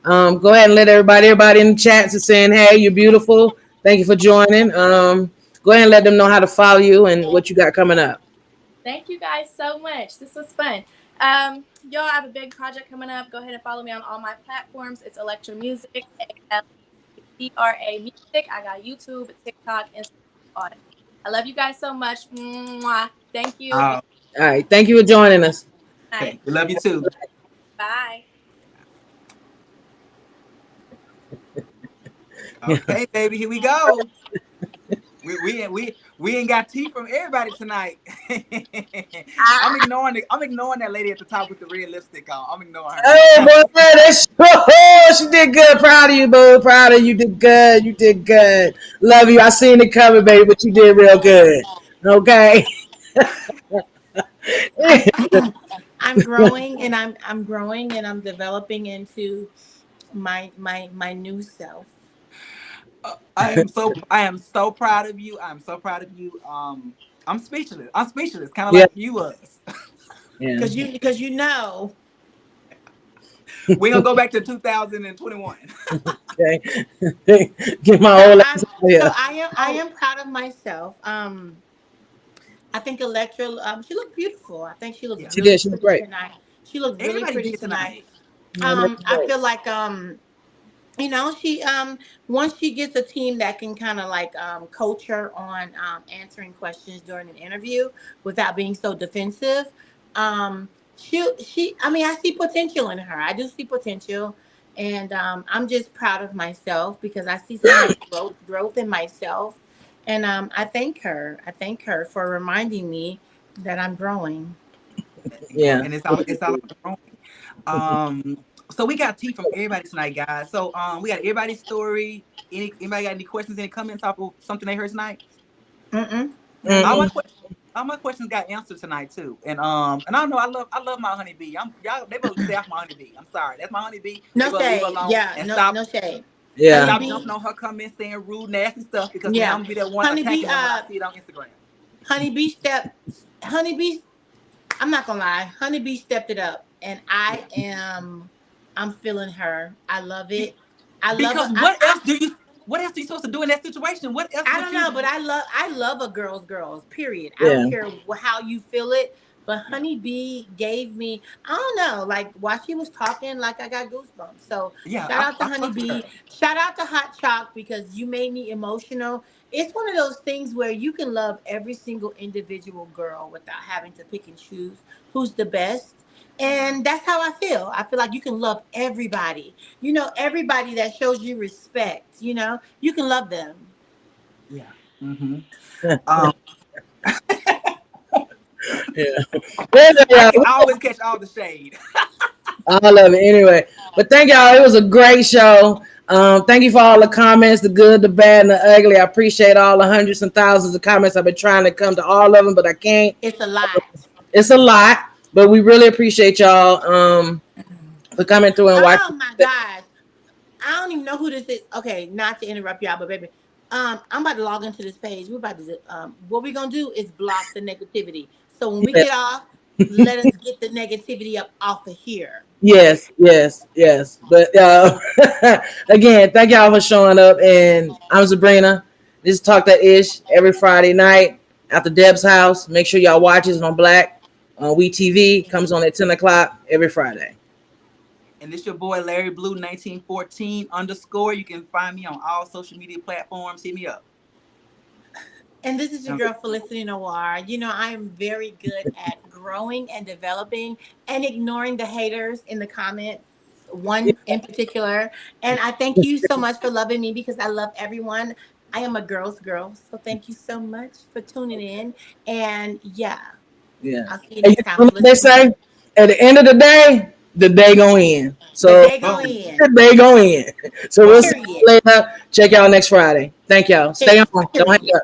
Go ahead and let everybody in the chats is saying, hey, you're beautiful. Thank you for joining. Go ahead and let them know how to follow you and what you got coming up. Thank you guys so much. This was fun. Y'all have a big project coming up. Go ahead and follow me on all my platforms. It's Electra Music, ELECTRA Music. I got YouTube, TikTok, Instagram. I love you guys so much. Mwah. Thank you. All right. Thank you for joining us. Okay. We love you too. Bye. Okay, baby, here we go. We ain't got tea from everybody tonight. I'm ignoring that lady at the top with the red lipstick on. I'm ignoring her. Hey, boy, she did good. Proud of you, boo. Proud of you. Did good. You did good. Love you. I seen it coming, baby, but you did real good. Okay. I'm growing and I'm growing and I'm developing into my new self. I am so proud of you. I'm so proud of you. I'm speechless. Kind of like you was. Yeah. Because you know. We're gonna go back to 2021. Okay. Get my old ass so I am proud of myself. I think Electra, she looked beautiful. I think she looked She did. She looked great tonight. She looked really pretty tonight. Yeah, I feel like you know, she once she gets a team that can kind of like coach her on answering questions during an interview without being so defensive. She I mean, I see potential in her. I do see potential, and I'm just proud of myself because I see so much growth in myself, and I thank her for reminding me that I'm growing. Yeah, and it's all about growing. So we got tea from everybody tonight, guys. So we got everybody's story. Anybody got any questions, any comments off of something they heard tonight? All my questions got answered tonight too. And I don't know, I love my honeybee. Y'all they both stay off my honeybee. I'm sorry. That's my honeybee. No shade. Yeah, no shade. Yeah. Stop jumping on her comments saying rude, nasty stuff because now I'm gonna be that one attacking them when I see it on Instagram. Honeybee, I'm not gonna lie, Honeybee stepped it up, and I'm feeling her. I love it. What else are you supposed to do in that situation? What else? I don't know, but I love a girls. Period. I don't care how you feel it. But Honeybee gave me, I don't know, like while she was talking, like I got goosebumps. So shout out to Honeybee. Shout out to Hot Chalk because you made me emotional. It's one of those things where you can love every single individual girl without having to pick and choose who's the best. And that's how I feel. I feel like you can love everybody. You know, everybody that shows you respect, you know, you can love them. Yeah. Mm-hmm. I always catch all the shade. I love it anyway. But thank y'all. It was a great show. Thank you for all the comments, the good, the bad, and the ugly. I appreciate all the hundreds and thousands of comments. I've been trying to come to all of them, but I can't. It's a lot. It's a lot. But we really appreciate y'all for coming through and watching. Oh my gosh. I don't even know who this is. Okay, not to interrupt y'all, but baby, I'm about to log into this page. We're about to what we're gonna do is block the negativity. So when we get off, let us get the negativity up off of here. Yes. But again, thank y'all for showing up. And I'm Sabrina. This is Talk That Ish every Friday night after Deb's house. Make sure y'all watch it on Black. We TV comes on at 10 o'clock every Friday. And this your boy Larry Blue 1914_. You can find me on all social media platforms. Hit me up. And this is your girl Felicity Noir. You know, I am very good at growing and developing and ignoring the haters in the comments, one in particular. And I thank you so much for loving me because I love everyone. I am a girl's girl. So thank you so much for tuning in. And I'll see you next time. What they say, at the end of the day go in. So the day go in. So we'll see you later. Check y'all next Friday. Thank y'all. Stay on. Don't hang up.